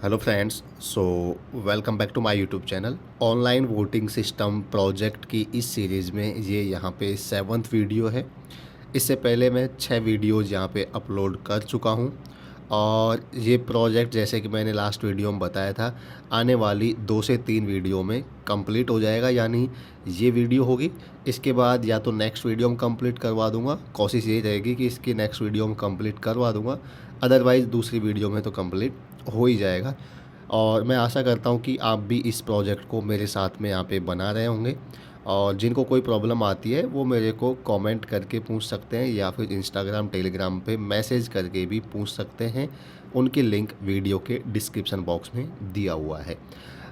Hello friends. So welcome back to my YouTube channel. Online voting system project की इस series में ये यहाँ पे 7th वीडियो है। इससे पहले मैं 6 वीडियोज़ यहाँ पे अपलोड कर चुका हूँ और ये प्रोजेक्ट जैसे कि मैंने लास्ट वीडियो में बताया था, आने वाली 2 से 3 वीडियो में कंप्लीट हो जाएगा। यानी ये वीडियो होगी, इसके बाद या तो नेक्स्ट वीडियो में कंप्लीट करवा दूँगा, कोशिश यही रहेगी कि इसकी नेक्स्ट वीडियो में कंप्लीट करवा दूँगा, अदरवाइज़ दूसरी वीडियो में तो कंप्लीट हो ही जाएगा। और मैं आशा करता हूँ कि आप भी इस प्रोजेक्ट को मेरे साथ में यहाँ पे बना रहे होंगे और जिनको कोई प्रॉब्लम आती है वो मेरे को कमेंट करके पूछ सकते हैं या फिर इंस्टाग्राम टेलीग्राम पे मैसेज करके भी पूछ सकते हैं। उनकी लिंक वीडियो के डिस्क्रिप्शन बॉक्स में दिया हुआ है।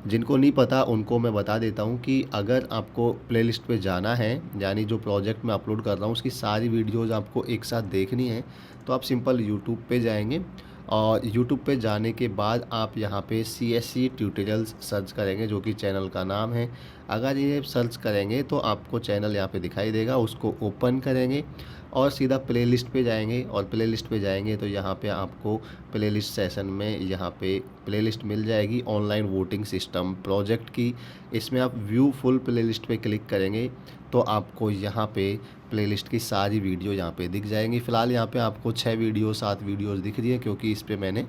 जिनको नहीं पता उनको मैं बता देता हूँ कि अगर आपको प्लेलिस्ट पे जाना है, यानी जो प्रोजेक्ट मैं अपलोड कर रहा हूँ उसकी सारी वीडियोज़ आपको एक साथ देखनी है, तो आप सिंपल यूट्यूब पे जाएंगे और यूट्यूब पे जाने के बाद आप यहाँ पे CSC ट्यूटोरियल्स सर्च करेंगे, जो कि चैनल का नाम है। अगर ये सर्च करेंगे तो आपको चैनल यहाँ पे दिखाई देगा, उसको ओपन करेंगे और सीधा प्लेलिस्ट पे जाएंगे और प्लेलिस्ट पे जाएंगे तो यहाँ पे आपको प्लेलिस्ट सेशन में यहाँ पे प्लेलिस्ट मिल जाएगी ऑनलाइन वोटिंग सिस्टम प्रोजेक्ट की। इसमें आप व्यू फुल प्लेलिस्ट पे क्लिक करेंगे तो आपको यहाँ पे प्लेलिस्ट की सारी वीडियो यहाँ पे दिख जाएंगी। फ़िलहाल यहाँ पे आपको 6 वीडियो 7 वीडियोस दिख रही है, क्योंकि इस पे मैंने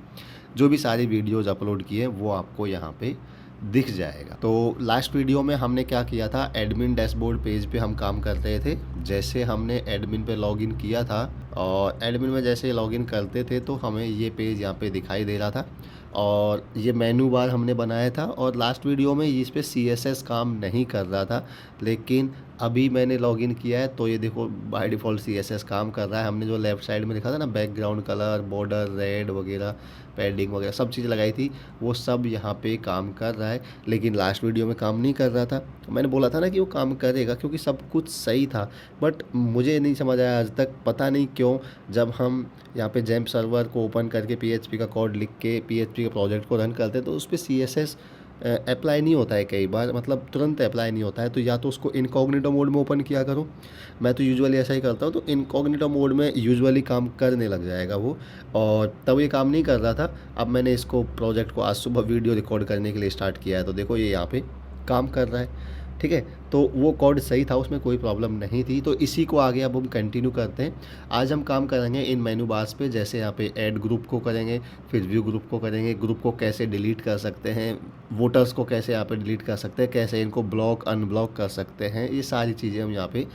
जो भी सारी वीडियोस अपलोड की है वो आपको यहाँ पे दिख जाएगा। तो लास्ट वीडियो में हमने क्या किया था, एडमिन डैशबोर्ड पेज पे हम काम कर रहे थे। जैसे हमने एडमिन पे लॉगिन किया था और एडमिन में जैसे लॉगिन करते थे तो हमें ये पेज यहाँ पे दिखाई दे रहा था और ये मेनू बार हमने बनाया था। और लास्ट वीडियो में इस पे CSS काम नहीं कर रहा था, लेकिन अभी मैंने लॉगिन किया है तो ये देखो बाय डिफ़ॉल्ट CSS काम कर रहा है। हमने जो लेफ़्ट साइड में लिखा था ना, बैकग्राउंड कलर, बॉर्डर, रेड वगैरह, पैडिंग वगैरह सब चीज़ लगाई थी, वो सब यहाँ पे काम कर रहा है। लेकिन लास्ट वीडियो में काम नहीं कर रहा था। मैंने बोला था ना कि वो काम करेगा क्योंकि सब कुछ सही था, बट मुझे नहीं समझ आया आज तक, पता नहीं क्यों। जब हम यहाँ पे जेम्प सर्वर को ओपन करके PHP का कोड लिख के PHP के प्रोजेक्ट को रन करते हैं तो उस पर CSS अप्लाई नहीं होता है कई बार, मतलब तुरंत अप्लाई नहीं होता है। तो या तो उसको इनकॉग्निटो मोड में ओपन किया करो, मैं तो यूजुअली ऐसा ही करता हूँ, तो इनकॉग्निटो मोड में यूजुअली काम करने लग जाएगा वो। और तब ये काम नहीं कर रहा था। अब मैंने इसको प्रोजेक्ट को आज सुबह वीडियो रिकॉर्ड करने के लिए स्टार्ट किया है तो देखो ये यहाँ पे काम कर रहा है। ठीक है, तो वो कोड सही था, उसमें कोई प्रॉब्लम नहीं थी। तो इसी को आगे अब हम कंटिन्यू करते हैं। आज हम काम करेंगे इन मेनू बार्स पे, जैसे यहाँ पे ऐड ग्रुप को करेंगे, फिर व्यू ग्रुप को करेंगे, ग्रुप को कैसे डिलीट कर सकते हैं, वोटर्स को कैसे यहाँ पे डिलीट कर सकते हैं, कैसे इनको ब्लॉक अनब्लॉक कर सकते हैं, ये सारी चीज़ें हम यहाँ पे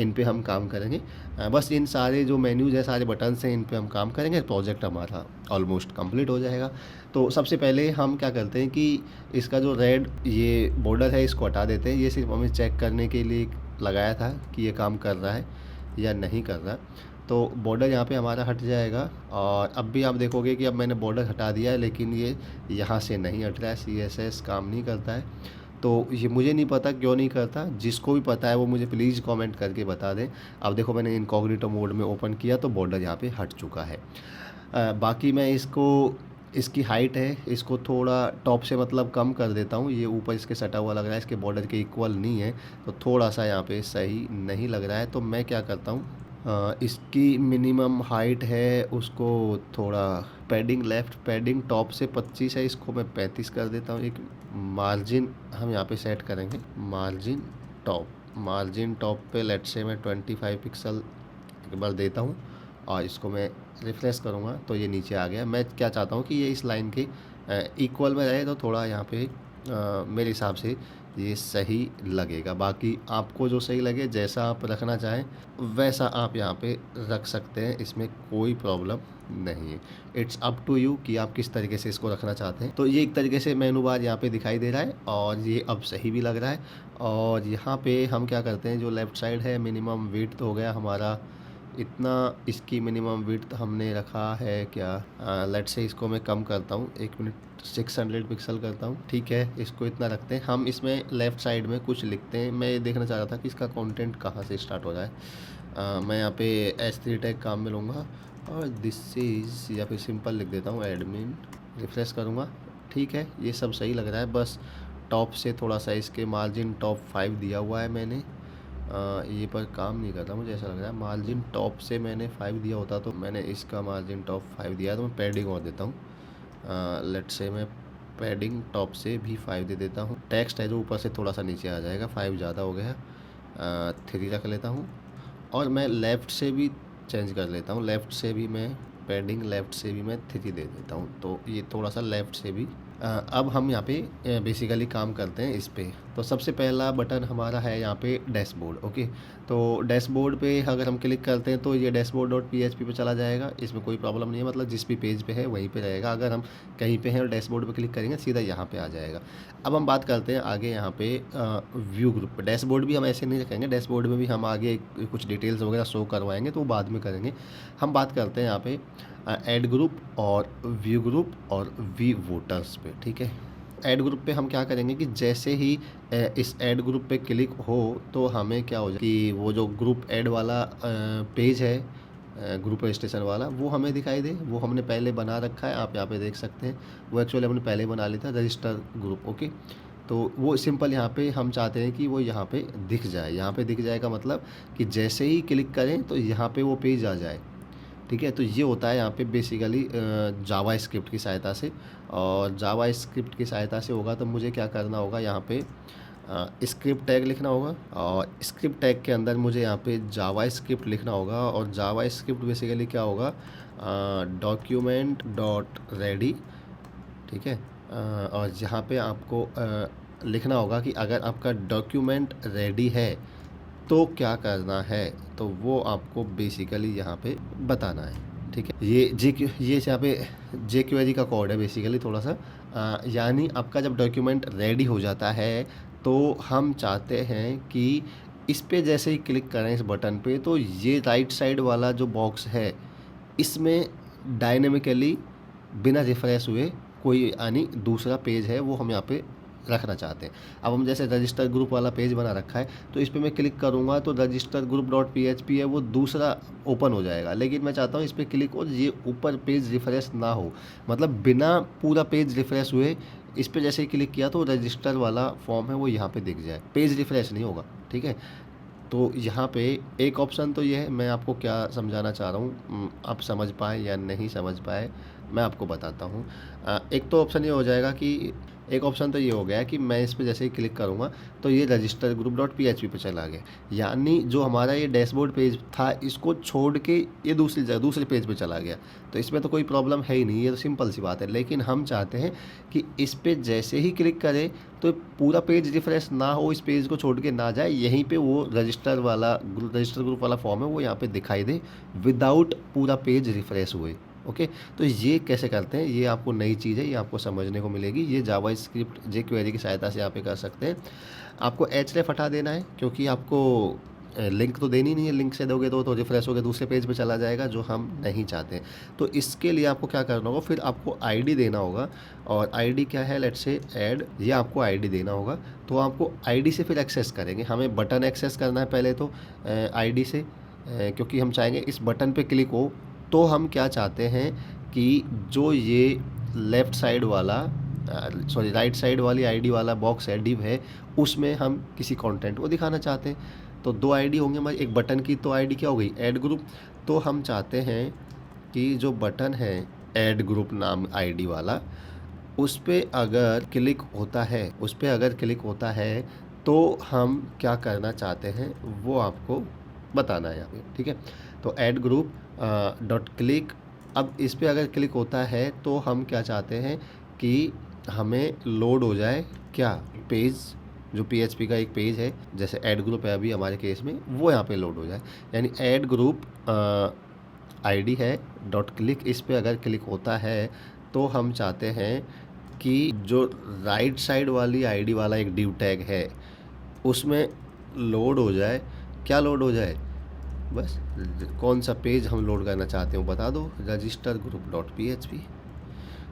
इन पे हम काम करेंगे। बस इन सारे जो मेन्यूज़ हैं, सारे बटन्स हैं, इन पे हम काम करेंगे, प्रोजेक्ट हमारा ऑलमोस्ट कंप्लीट हो जाएगा। तो सबसे पहले हम क्या करते हैं कि इसका जो रेड ये बॉर्डर है इसको हटा देते हैं। ये सिर्फ हमें चेक करने के लिए लगाया था कि ये काम कर रहा है या नहीं कर रहा। तो बॉर्डर यहाँ पे हमारा हट जाएगा और अब भी आप देखोगे कि अब मैंने बॉर्डर हटा दिया है, लेकिन ये यहाँ से नहीं हट रहा है, CSS काम नहीं करता है। तो ये मुझे नहीं पता क्यों नहीं करता, जिसको भी पता है वो मुझे प्लीज़ कमेंट करके बता दें। अब देखो मैंने इनकॉग्निटो मोड में ओपन किया तो बॉर्डर यहाँ पे हट चुका है। बाकी मैं इसको, इसकी हाइट है इसको थोड़ा टॉप से मतलब कम कर देता हूँ। ये ऊपर इसके सटा हुआ लग रहा है, इसके बॉर्डर के इक्वल नहीं है, तो थोड़ा सा यहाँ पे सही नहीं लग रहा है। तो मैं क्या करता हूँ, इसकी मिनिमम हाइट है उसको थोड़ा, पैडिंग लेफ़्ट पैडिंग टॉप से 25 है, इसको मैं 35 कर देता हूँ। एक मार्जिन हम यहाँ पे सेट करेंगे, मार्जिन टॉप पे लेट से मैं 25 पिक्सल एक बार देता हूँ और इसको मैं रिफ्रेश करूँगा तो ये नीचे आ गया। मैं क्या चाहता हूँ कि ये इस लाइन के इक्वल में रहे, तो थोड़ा यहाँ पे मेरे हिसाब से ये सही लगेगा। बाकी आपको जो सही लगे, जैसा आप रखना चाहें वैसा आप यहाँ पे रख सकते हैं, इसमें कोई प्रॉब्लम नहीं है। इट्स अप टू यू कि आप किस तरीके से इसको रखना चाहते हैं। तो ये एक तरीके से मेनू बार यहाँ पे दिखाई दे रहा है और ये अब सही भी लग रहा है। और यहाँ पे हम क्या करते हैं, जो लेफ़्ट साइड है मिनिमम विड्थ हो गया हमारा इतना, इसकी मिनिमम विड्थ हमने रखा है क्या, लेट से इसको मैं कम करता हूँ, 1 मिनट, 600 पिक्सल करता हूँ। ठीक है, इसको इतना रखते हैं। हम इसमें लेफ़्ट साइड में कुछ लिखते हैं। मैं ये देखना चाह रहा था कि इसका कंटेंट कहाँ से स्टार्ट हो रहा है। मैं यहाँ पे S3 टैग काम में लूँगा और दिस इज़, या फिर सिंपल लिख देता हूँ एडमिन, रिफ्रेश करूँगा। ठीक है, ये सब सही लग रहा है। बस टॉप से थोड़ा सा इसके मार्जिन टॉप 5 दिया हुआ है मैंने, ये पर काम नहीं करता मुझे ऐसा लग रहा है। मार्जिन टॉप से मैंने 5 दिया होता तो मैंने इसका मार्जिन टॉप 5 दिया, तो मैं पैडिंग और देता हूँ लेट्स से मैं पैडिंग टॉप से भी 5 दे देता हूँ। टेक्स्ट है जो ऊपर से थोड़ा सा नीचे आ जाएगा, 5 ज़्यादा हो गया। 3 रख लेता हूँ और मैं लेफ़्ट से भी चेंज कर लेता हूँ। लेफ़्ट से भी मैं पैडिंग लेफ़्ट से भी मैं 3 दे देता हूँ, तो ये थोड़ा सा लेफ़्ट से भी अब हम यहाँ पे बेसिकली काम करते हैं इस पे। तो सबसे पहला बटन हमारा है यहाँ पे डैशबोर्ड। ओके, तो डैशबोर्ड पे अगर हम क्लिक करते हैं तो ये डैशबोर्ड डॉट पीएचपी पे चला जाएगा। इसमें कोई प्रॉब्लम नहीं है, मतलब जिस भी पेज पे है वहीं पे रहेगा। अगर हम कहीं पे हैं और डैशबोर्ड पे क्लिक करेंगे सीधा यहाँ पे आ जाएगा। अब हम बात करते हैं आगे यहाँ पे व्यू ग्रुप पे। डैशबोर्ड भी हम ऐसे नहीं रखेंगे, डैशबोर्ड में भी हम आगे कुछ डिटेल्स वगैरह शो करवाएंगे तो वो बाद में करेंगे। हम बात करते हैं यहाँ पे ऐड ग्रुप और व्यू ग्रुप और वी वोटर्स पे। ठीक है, ऐड ग्रुप पे हम क्या करेंगे कि जैसे ही इस ऐड ग्रुप पे क्लिक हो तो हमें क्या हो जाए कि वो जो ग्रुप ऐड वाला पेज है, ग्रुप रजिस्ट्रेशन वाला, वो हमें दिखाई दे। वो हमने पहले बना रखा है, आप यहाँ पे देख सकते हैं। वो एक्चुअली हमने पहले बना लिया था, रजिस्टर ग्रुप। ओके, तो वो सिंपल यहाँ पे हम चाहते हैं कि वो यहाँ पे दिख जाए। यहाँ पे दिख जाए का मतलब कि जैसे ही क्लिक करें तो यहाँ पे वो पेज आ जाए। ठीक है, तो ये होता है यहाँ पे बेसिकली जावा स्क्रिप्ट की सहायता से। और जावा स्क्रिप्ट की सहायता से होगा तो मुझे क्या करना होगा, यहाँ पे स्क्रिप्ट टैग लिखना होगा और स्क्रिप्ट टैग के अंदर मुझे यहाँ पे जावा स्क्रिप्ट लिखना होगा। और जावा स्क्रिप्ट बेसिकली क्या होगा, डॉक्यूमेंट डॉट रेडी। ठीक है, और यहाँ पे आपको लिखना होगा कि अगर आपका डॉक्यूमेंट रेडी है तो क्या करना है, तो वो आपको बेसिकली यहाँ पे बताना है। ठीक है, ये यहाँ पे जे क्वेरी का कोड है बेसिकली थोड़ा सा। यानी आपका जब डॉक्यूमेंट रेडी हो जाता है तो हम चाहते हैं कि इस पे जैसे ही क्लिक करें इस बटन पे तो ये राइट साइड वाला जो बॉक्स है इसमें डायनेमिकली बिना रिफ्रेश हुए कोई यानी दूसरा पेज है वो हम यहाँ पे रखना चाहते हैं। अब हम जैसे रजिस्टर ग्रुप वाला पेज बना रखा है तो इस पर मैं क्लिक करूँगा तो रजिस्टर ग्रुप डॉट पीएचपी है वो दूसरा ओपन हो जाएगा। लेकिन मैं चाहता हूँ इस पर क्लिक हो ये ऊपर पेज रिफ्रेश ना हो, मतलब बिना पूरा पेज रिफ्रेश हुए इस पर जैसे ही क्लिक किया तो रजिस्टर वाला फॉर्म है वो यहाँ पे दिख जाए, पेज रिफ्रेश नहीं होगा। ठीक है, तो यहाँ पे एक ऑप्शन तो ये है। मैं आपको क्या समझाना चाह रहा हूँ, आप समझ पाए या नहीं समझ पाए मैं आपको बताता हूँ। एक तो ऑप्शन ये हो जाएगा कि एक ऑप्शन तो ये हो गया कि मैं इस पे जैसे ही क्लिक करूँगा तो ये रजिस्टर ग्रुप डॉट पीएचपी पे चला गया। यानी जो हमारा ये डैशबोर्ड पेज था इसको छोड़ के ये दूसरी जगह दूसरे पेज पे चला गया। तो इसमें तो कोई प्रॉब्लम है ही नहीं, ये तो सिंपल सी बात है। लेकिन हम चाहते हैं कि इस पे जैसे ही क्लिक करें तो पूरा पेज रिफ्रेश ना हो, इस पेज को छोड़ के ना जाए, यहीं पे वो रजिस्टर ग्रुप वाला फॉर्म है वो यहाँ पे दिखाई दे विदाउट पूरा पेज रिफ्रेश हुए। ओके, तो ये कैसे करते हैं, ये आपको नई चीज़ है, ये आपको समझने को मिलेगी। ये जावा स्क्रिप्ट जे क्वेरी की सहायता से आप ये कर सकते हैं। आपको एचरेफ हटा देना है क्योंकि आपको लिंक तो देनी नहीं है। लिंक से दोगे तो रिफ्रेश होकर दूसरे पेज पे चला जाएगा जो हम नहीं चाहते। तो इसके लिए आपको क्या करना होगा, फिर आपको आईडी देना होगा। और आईडी क्या है, लेट्स से ऐड, ये आपको आईडी देना होगा। तो आपको आईडी से फिर एक्सेस करेंगे, हमें बटन एक्सेस करना है पहले तो आईडी से, क्योंकि हम चाहेंगे इस बटन पे क्लिक हो। तो हम क्या चाहते हैं कि जो ये लेफ़्ट साइड वाला सॉरी राइट साइड वाली आईडी वाला बॉक्स है, डिव है, उसमें हम किसी कंटेंट को दिखाना चाहते हैं। तो दो आईडी होंगे हमारी, एक बटन की तो आईडी क्या हो गई, ऐड ग्रुप। तो हम चाहते हैं कि जो बटन है ऐड ग्रुप नाम आईडी वाला, उस पर अगर क्लिक होता है तो हम क्या करना चाहते हैं वो आपको बताना है यहाँ पे। ठीक है, तो ऐड ग्रुप डॉट क्लिक, अब इस पर अगर क्लिक होता है तो हम क्या चाहते हैं कि हमें लोड हो जाए क्या पेज, जो पीएचपी का एक पेज है जैसे ऐड ग्रुप है अभी हमारे केस में, वो यहाँ पे लोड हो जाए। यानी ऐड ग्रुप आईडी है डॉट क्लिक, इस पे अगर क्लिक होता है तो हम चाहते हैं कि जो राइट साइड वाली आईडी वाला एक डिव टैग है उसमें लोड हो जाए। क्या लोड हो जाए, बस कौन सा पेज हम लोड करना चाहते हो बता दो, रजिस्टर ग्रुप डॉट पीएचपी।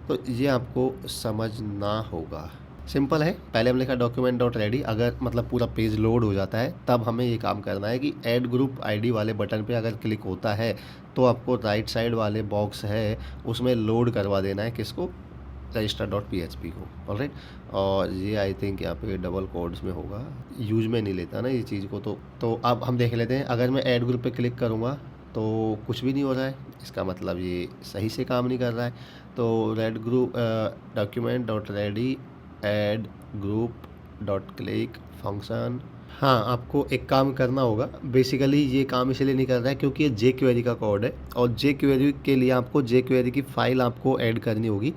तो ये आपको समझना होगा, सिंपल है। पहले हमने लिखा डॉक्यूमेंट डॉट रेडी, अगर मतलब पूरा पेज लोड हो जाता है तब हमें ये काम करना है कि ऐड ग्रुप आईडी वाले बटन पे अगर क्लिक होता है तो आपको राइट साइड वाले बॉक्स है उसमें लोड करवा देना है किसको, रजिस्टर डॉट पीएचपी को। ऑलराइट, और ये आई थिंक यहाँ पे डबल कोड्स में होगा, यूज में नहीं लेता ना ये चीज़ को। तो अब हम देख लेते हैं, अगर मैं ऐड ग्रुप पे क्लिक करूँगा तो कुछ भी नहीं हो रहा है, इसका मतलब ये सही से काम नहीं कर रहा है। तो red group document dot ready add group dot click function. हाँ, आपको एक काम करना होगा। बेसिकली ये काम इसलिए नहीं कर रहा है क्योंकि ये जेक्वेरी का कोड है, और जेक्वेरी के लिए आपको जेक्वेरी की फ़ाइल आपको ऐड करनी होगी।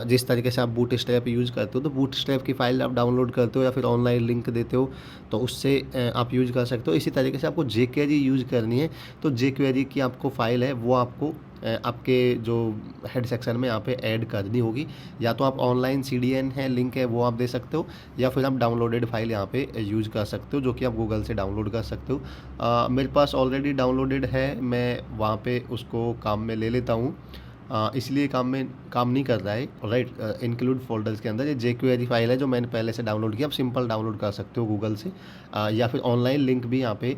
जिस तरीके से आप बूटस्ट्रैप यूज़ करते हो, तो बूटस्ट्रैप की फ़ाइल आप डाउनलोड करते हो या फिर ऑनलाइन लिंक देते हो, तो उससे आप यूज़ कर सकते हो। इसी तरीके से आपको जेक्वेरी यूज़ करनी है, तो जेक्वेरी की आपको फ़ाइल है वो आपको आपके जो हेड सेक्शन में यहाँ पे ऐड करनी होगी। या तो आप ऑनलाइन सीडीएन है, लिंक है, वो आप दे सकते हो, या फिर आप डाउनलोडेड फाइल यहाँ पे यूज़ कर सकते हो, जो कि आप गूगल से डाउनलोड कर सकते हो। मेरे पास ऑलरेडी डाउनलोडेड है, मैं वहाँ पे उसको काम में ले लेता हूँ। इसलिए काम नहीं कर रहा है। राइट, इंक्लूड फोल्डर्स के अंदर ये जेक्वेरी फाइल है जो मैंने पहले से डाउनलोड किया। आप सिंपल डाउनलोड कर सकते हो गूगल से, या फिर ऑनलाइन लिंक भी यहाँ पे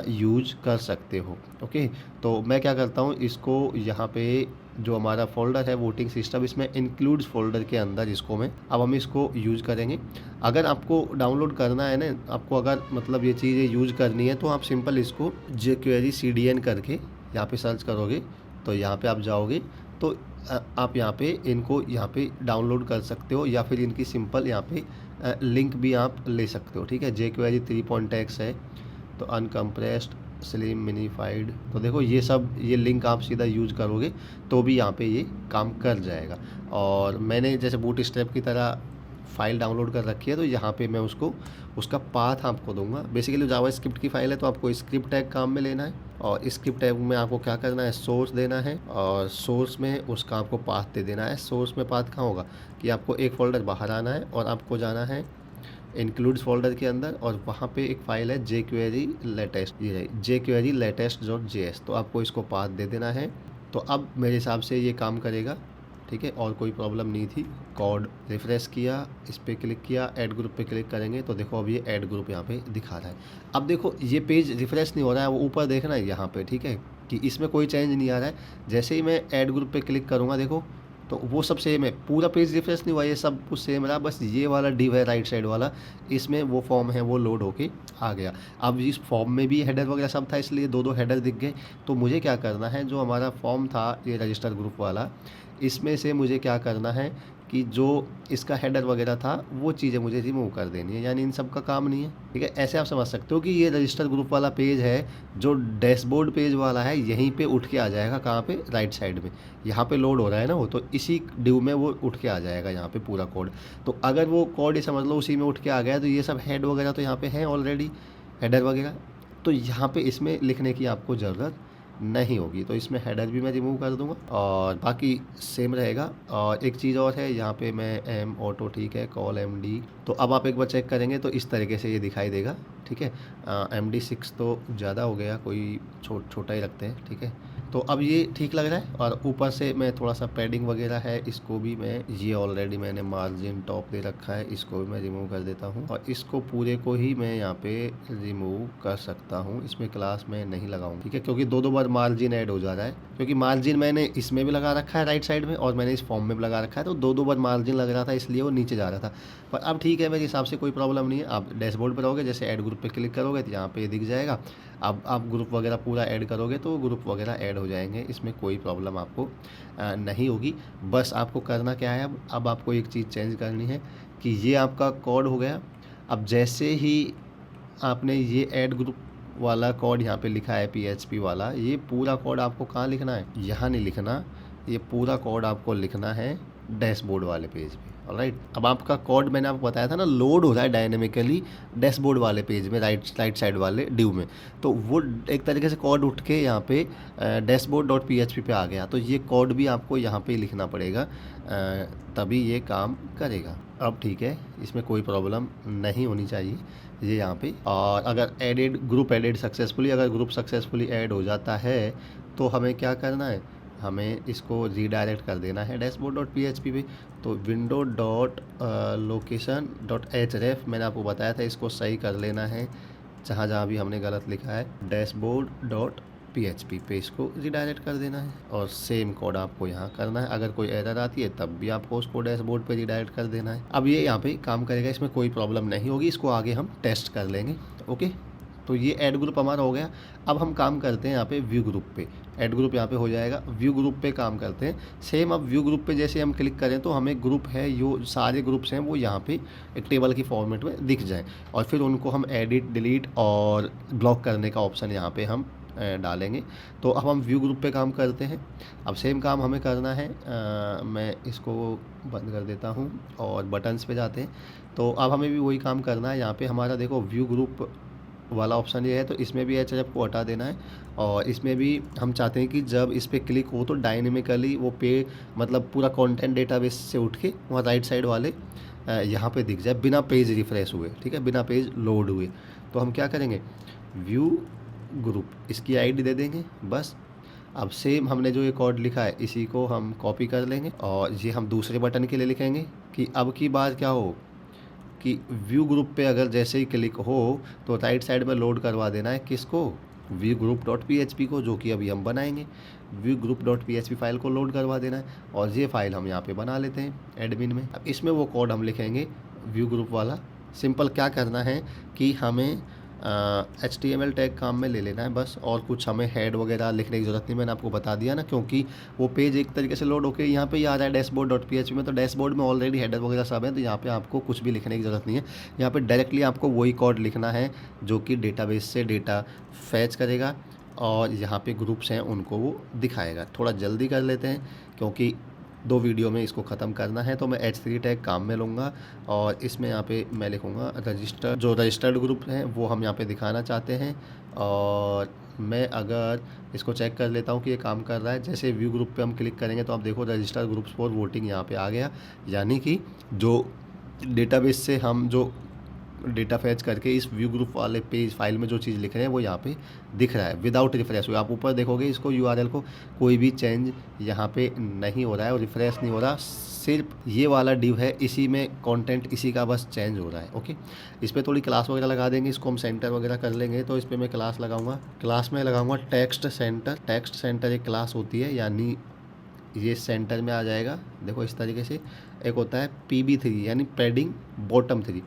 यूज कर सकते हो। ओके, तो मैं क्या करता हूँ, इसको यहाँ पे जो हमारा फ़ोल्डर है वोटिंग सिस्टम, इसमें इंक्लूड्स फ़ोल्डर के अंदर इसको मैं अब हम इसको यूज़ करेंगे। अगर आपको डाउनलोड करना है ना, आपको अगर मतलब ये चीज़ें यूज़ करनी है, तो आप सिंपल इसको जेक्वेरी सीडीएन करके यहाँ पे सर्च करोगे, तो यहाँ पे आप जाओगे, तो आप यहाँ पे इनको यहाँ पे डाउनलोड कर सकते हो, या फिर इनकी सिंपल यहाँ पे लिंक भी आप ले सकते हो। ठीक है, जेक्वेरी 3.x है, तो अनकम्प्रेस्ड स्लिम मिनीफाइड, तो देखो ये सब ये लिंक आप सीधा यूज करोगे तो भी यहाँ पे ये काम कर जाएगा। और मैंने जैसे बूटस्ट्रैप की तरह फ़ाइल डाउनलोड कर रखी है, तो यहाँ पे मैं उसको उसका पाथ आपको दूंगा। बेसिकली जावास्क्रिप्ट की फ़ाइल है, तो आपको स्क्रिप्ट टैग काम में लेना है, और स्क्रिप्ट टैग में आपको क्या करना है, सोर्स देना है, और सोर्स में उसका आपको पाथ दे देना है। सोर्स में पाथ कहाँ होगा कि आपको एक फ़ोल्डर बाहर आना है, और आपको जाना है इंक्लूड्स फोल्डर के अंदर, और वहाँ पे एक फ़ाइल है जेक्वेरी लेटेस्ट, ये है जेक्वेरी लेटेस्ट डॉट जेएस, तो आपको इसको पाथ दे देना है। तो अब मेरे हिसाब से ये काम करेगा। ठीक है, और कोई प्रॉब्लम नहीं थी। कोड रिफ्रेश किया, इस पर क्लिक किया, ऐड ग्रुप पे क्लिक करेंगे, तो देखो अब ये ऐड ग्रुप यहाँ पे दिखा रहा है। अब देखो ये पेज रिफ्रेश नहीं हो रहा है, वो ऊपर देखना है यहाँ पे। ठीक है, कि इसमें कोई चेंज नहीं आ रहा है। जैसे ही मैं ऐड ग्रुप पे क्लिक करूँगा, देखो तो वो सब सेम है, पूरा पेज रिफ्रेश नहीं हुआ, ये सब कुछ सेम रहा, बस ये वाला डिव है राइट साइड वाला, इसमें वो फॉर्म है वो लोड होके आ गया। अब इस फॉर्म में भी हेडर वगैरह सब था, इसलिए दो दो हेडर दिख गए। तो मुझे क्या करना है, जो हमारा फॉर्म था ये रजिस्टर ग्रुप वाला, इसमें से मुझे क्या करना है कि जो इसका हेडर वगैरह था वो चीज़ें मुझे रिमूव कर देनी है, यानी इन सब का काम नहीं है। ठीक है, ऐसे आप समझ सकते हो कि ये रजिस्टर ग्रुप वाला पेज है, जो डैशबोर्ड पेज वाला है यहीं पे उठ के आ जाएगा, कहाँ पे, राइट साइड में। यहाँ पे लोड हो रहा है ना वो, तो इसी डिव में वो उठ के आ जाएगा यहाँ पे पूरा कोड। तो अगर वो कोड ही समझ लो उसी में उठ के आ गया, तो ये सब हेड वगैरह तो यहाँ पे हैं ऑलरेडी, हेडर वगैरह, तो यहाँ पे इसमें लिखने की आपको ज़रूरत नहीं होगी। तो इसमें हेडर भी मैं रिमूव कर दूंगा, और बाकी सेम रहेगा। और एक चीज़ और है, यहाँ पे मैं एम ऑटो, ठीक है, कॉल एम डी, तो अब आप एक बार चेक करेंगे तो इस तरीके से ये दिखाई देगा। ठीक है, MD6 तो ज़्यादा हो गया, कोई छोटा ही रखते हैं। ठीक है, तो अब ये ठीक लग रहा है। और ऊपर से मैं थोड़ा सा पैडिंग वगैरह है, इसको भी मैं, ये ऑलरेडी मैंने मार्जिन टॉप दे रखा है, इसको भी मैं रिमूव कर देता हूँ, और इसको पूरे को ही मैं यहाँ पे रिमूव कर सकता हूँ। इसमें क्लास में नहीं लगाऊंगा, ठीक है, क्योंकि दो दो बार मार्जिन ऐड हो जा रहा है, क्योंकि मार्जिन मैंने इसमें भी लगा रखा है राइट साइड में, और मैंने इस फॉर्म में भी लगा रखा है, तो दो दो बार मार्जिन लग रहा था, इसलिए वो नीचे जा रहा था। पर अब ठीक है, मेरे हिसाब से कोई प्रॉब्लम नहीं है। आप डैशबोर्ड पर रहोगे, जैसे ऐड ग्रुप पे क्लिक करोगे तो यहाँ पे दिख जाएगा। अब आप ग्रुप वगैरह पूरा ऐड करोगे तो ग्रुप वगैरह ऐड हो जाएंगे, इसमें कोई प्रॉब्लम आपको नहीं होगी। बस आपको करना क्या है, अब आपको एक चीज़ चेंज करनी है कि ये आपका कोड हो गया। अब जैसे ही आपने ये ऐड ग्रुप वाला कोड यहाँ पे लिखा है PHP वाला, ये पूरा कोड आपको कहाँ लिखना है, यहाँ नहीं लिखना, ये पूरा कोड आपको लिखना है डैशबोर्ड वाले पेज पे। ऑलराइट, अब आपका कोड मैंने आपको बताया था ना, लोड हो रहा है डायनेमिकली डैशबोर्ड वाले पेज में, राइट साइड वाले डिव में, तो वो एक तरीके से कोड उठ के यहाँ पे dashboard.php पे आ गया। तो ये कोड भी आपको यहाँ पे लिखना पड़ेगा, तभी ये काम करेगा। अब ठीक है, इसमें कोई प्रॉब्लम नहीं होनी चाहिए ये यहाँ पे। और अगर ग्रुप एडेड सक्सेसफुली, अगर ग्रुप सक्सेसफुली ऐड हो जाता है तो हमें क्या करना है, हमें इसको रीडायरेक्ट कर देना है dashboard.php पे। तो window dot location dot href मैंने आपको बताया था, इसको सही कर लेना है, जहाँ जहाँ भी हमने गलत लिखा है dashboard.php पे इसको रीडायरेक्ट कर देना है, और सेम कोड आपको यहाँ करना है। अगर कोई एरर आती है तब भी आपको उसको डैशबोर्ड पे रीडायरेक्ट कर देना है। अब ये यहाँ पे काम करेगा, इसमें कोई प्रॉब्लम नहीं होगी, इसको आगे हम टेस्ट कर लेंगे। ओके, तो ये ऐड ग्रुप हमारा हो गया। अब हम काम करते हैं यहाँ पे व्यू ग्रुप पे। ऐड ग्रुप यहाँ पे हो जाएगा, व्यू ग्रुप पे काम करते हैं। सेम अब व्यू ग्रुप पे जैसे हम क्लिक करें तो हमें ग्रुप है, जो सारे ग्रुप्स हैं वो यहाँ पे एक टेबल की फॉर्मेट में दिख जाएँ, और फिर उनको हम एडिट, डिलीट और ब्लॉक करने का ऑप्शन यहाँ पे हम डालेंगे। तो अब हम व्यू ग्रुप पे काम करते हैं। अब सेम काम हमें करना है, मैं इसको बंद कर देता हूँ और बटन्स पे जाते हैं। तो अब हमें भी वही काम करना है। यहाँ पे हमारा देखो व्यू ग्रुप वाला ऑप्शन ये है, तो इसमें भी एचएफ को हटा देना है, और इसमें भी हम चाहते हैं कि जब इस पर क्लिक हो तो डायनेमिकली वो पे मतलब पूरा कंटेंट डेटाबेस से उठ के वहाँ राइट साइड वाले यहाँ पे दिख जाए बिना पेज रिफ्रेश हुए, ठीक है, बिना पेज लोड हुए। तो हम क्या करेंगे, व्यू ग्रुप, इसकी आईडी दे देंगे बस। अब सेम हमने जो ये कोड लिखा है इसी को हम कॉपी कर लेंगे, और ये हम दूसरे बटन के लिए लिखेंगे कि अब की बार क्या हो कि व्यू ग्रुप पे अगर जैसे ही क्लिक हो तो राइट साइड में लोड करवा देना है किसको, view group dot P H P को, जो कि अभी हम बनाएंगे। View group dot P H P file को लोड करवा देना है, और ये फाइल हम यहाँ पे बना लेते हैं एडमिन में। अब इसमें वो कोड हम लिखेंगे व्यू ग्रुप वाला। सिंपल क्या करना है कि हमें HTML टैग काम में ले लेना है बस, और कुछ हमें हेड वगैरह लिखने की ज़रूरत नहीं, मैंने आपको बता दिया ना, क्योंकि वो पेज एक तरीके से लोड होकर यहाँ पे ही आ रहा है डैशबोर्ड डॉट PHP में, तो डैशबोर्ड में ऑलरेडी हेडर वगैरह सब है, तो यहाँ पे आपको कुछ भी लिखने की ज़रूरत नहीं है। यहाँ पे डायरेक्टली आपको वही कोड लिखना है जो कि डेटाबेस से डेटा फैच करेगा, और यहाँ पे ग्रुप्स हैं उनको वो दिखाएगा। थोड़ा जल्दी कर लेते हैं क्योंकि 2 वीडियो में इसको ख़त्म करना है। तो मैं H3 टैग काम में लूँगा, और इसमें यहाँ पे मैं लिखूँगा रजिस्टर, जो रजिस्टर्ड ग्रुप हैं वो हम यहाँ पे दिखाना चाहते हैं। और मैं अगर इसको चेक कर लेता हूँ कि ये काम कर रहा है। जैसे व्यू ग्रुप पे हम क्लिक करेंगे तो आप देखो रजिस्टर ग्रुप्स फॉर वोटिंग यहाँ पे आ गया, यानी कि जो डेटाबेस से हम जो डेटा फैच करके इस व्यू ग्रुप वाले पेज फाइल में जो चीज़ लिख रहे हैं वो यहाँ पे दिख रहा है विदाउट रिफ्रेश हुए। आप ऊपर देखोगे इसको URL को कोई भी चेंज यहाँ पे नहीं हो रहा है और रिफ्रेश नहीं हो रहा, सिर्फ ये वाला डिव है, इसी में कंटेंट इसी का बस चेंज हो रहा है। ओके, इस पर थोड़ी क्लास वगैरह लगा देंगे, इसको हम सेंटर वगैरह कर लेंगे। तो इस पर मैं क्लास लगाऊंगा, क्लास में लगाऊंगा टेक्स्ट सेंटर। टेक्स्ट सेंटर एक क्लास होती है, यानी ये सेंटर में आ जाएगा। देखो इस तरीके से एक होता है PB3 यानी पैडिंग बॉटम 3।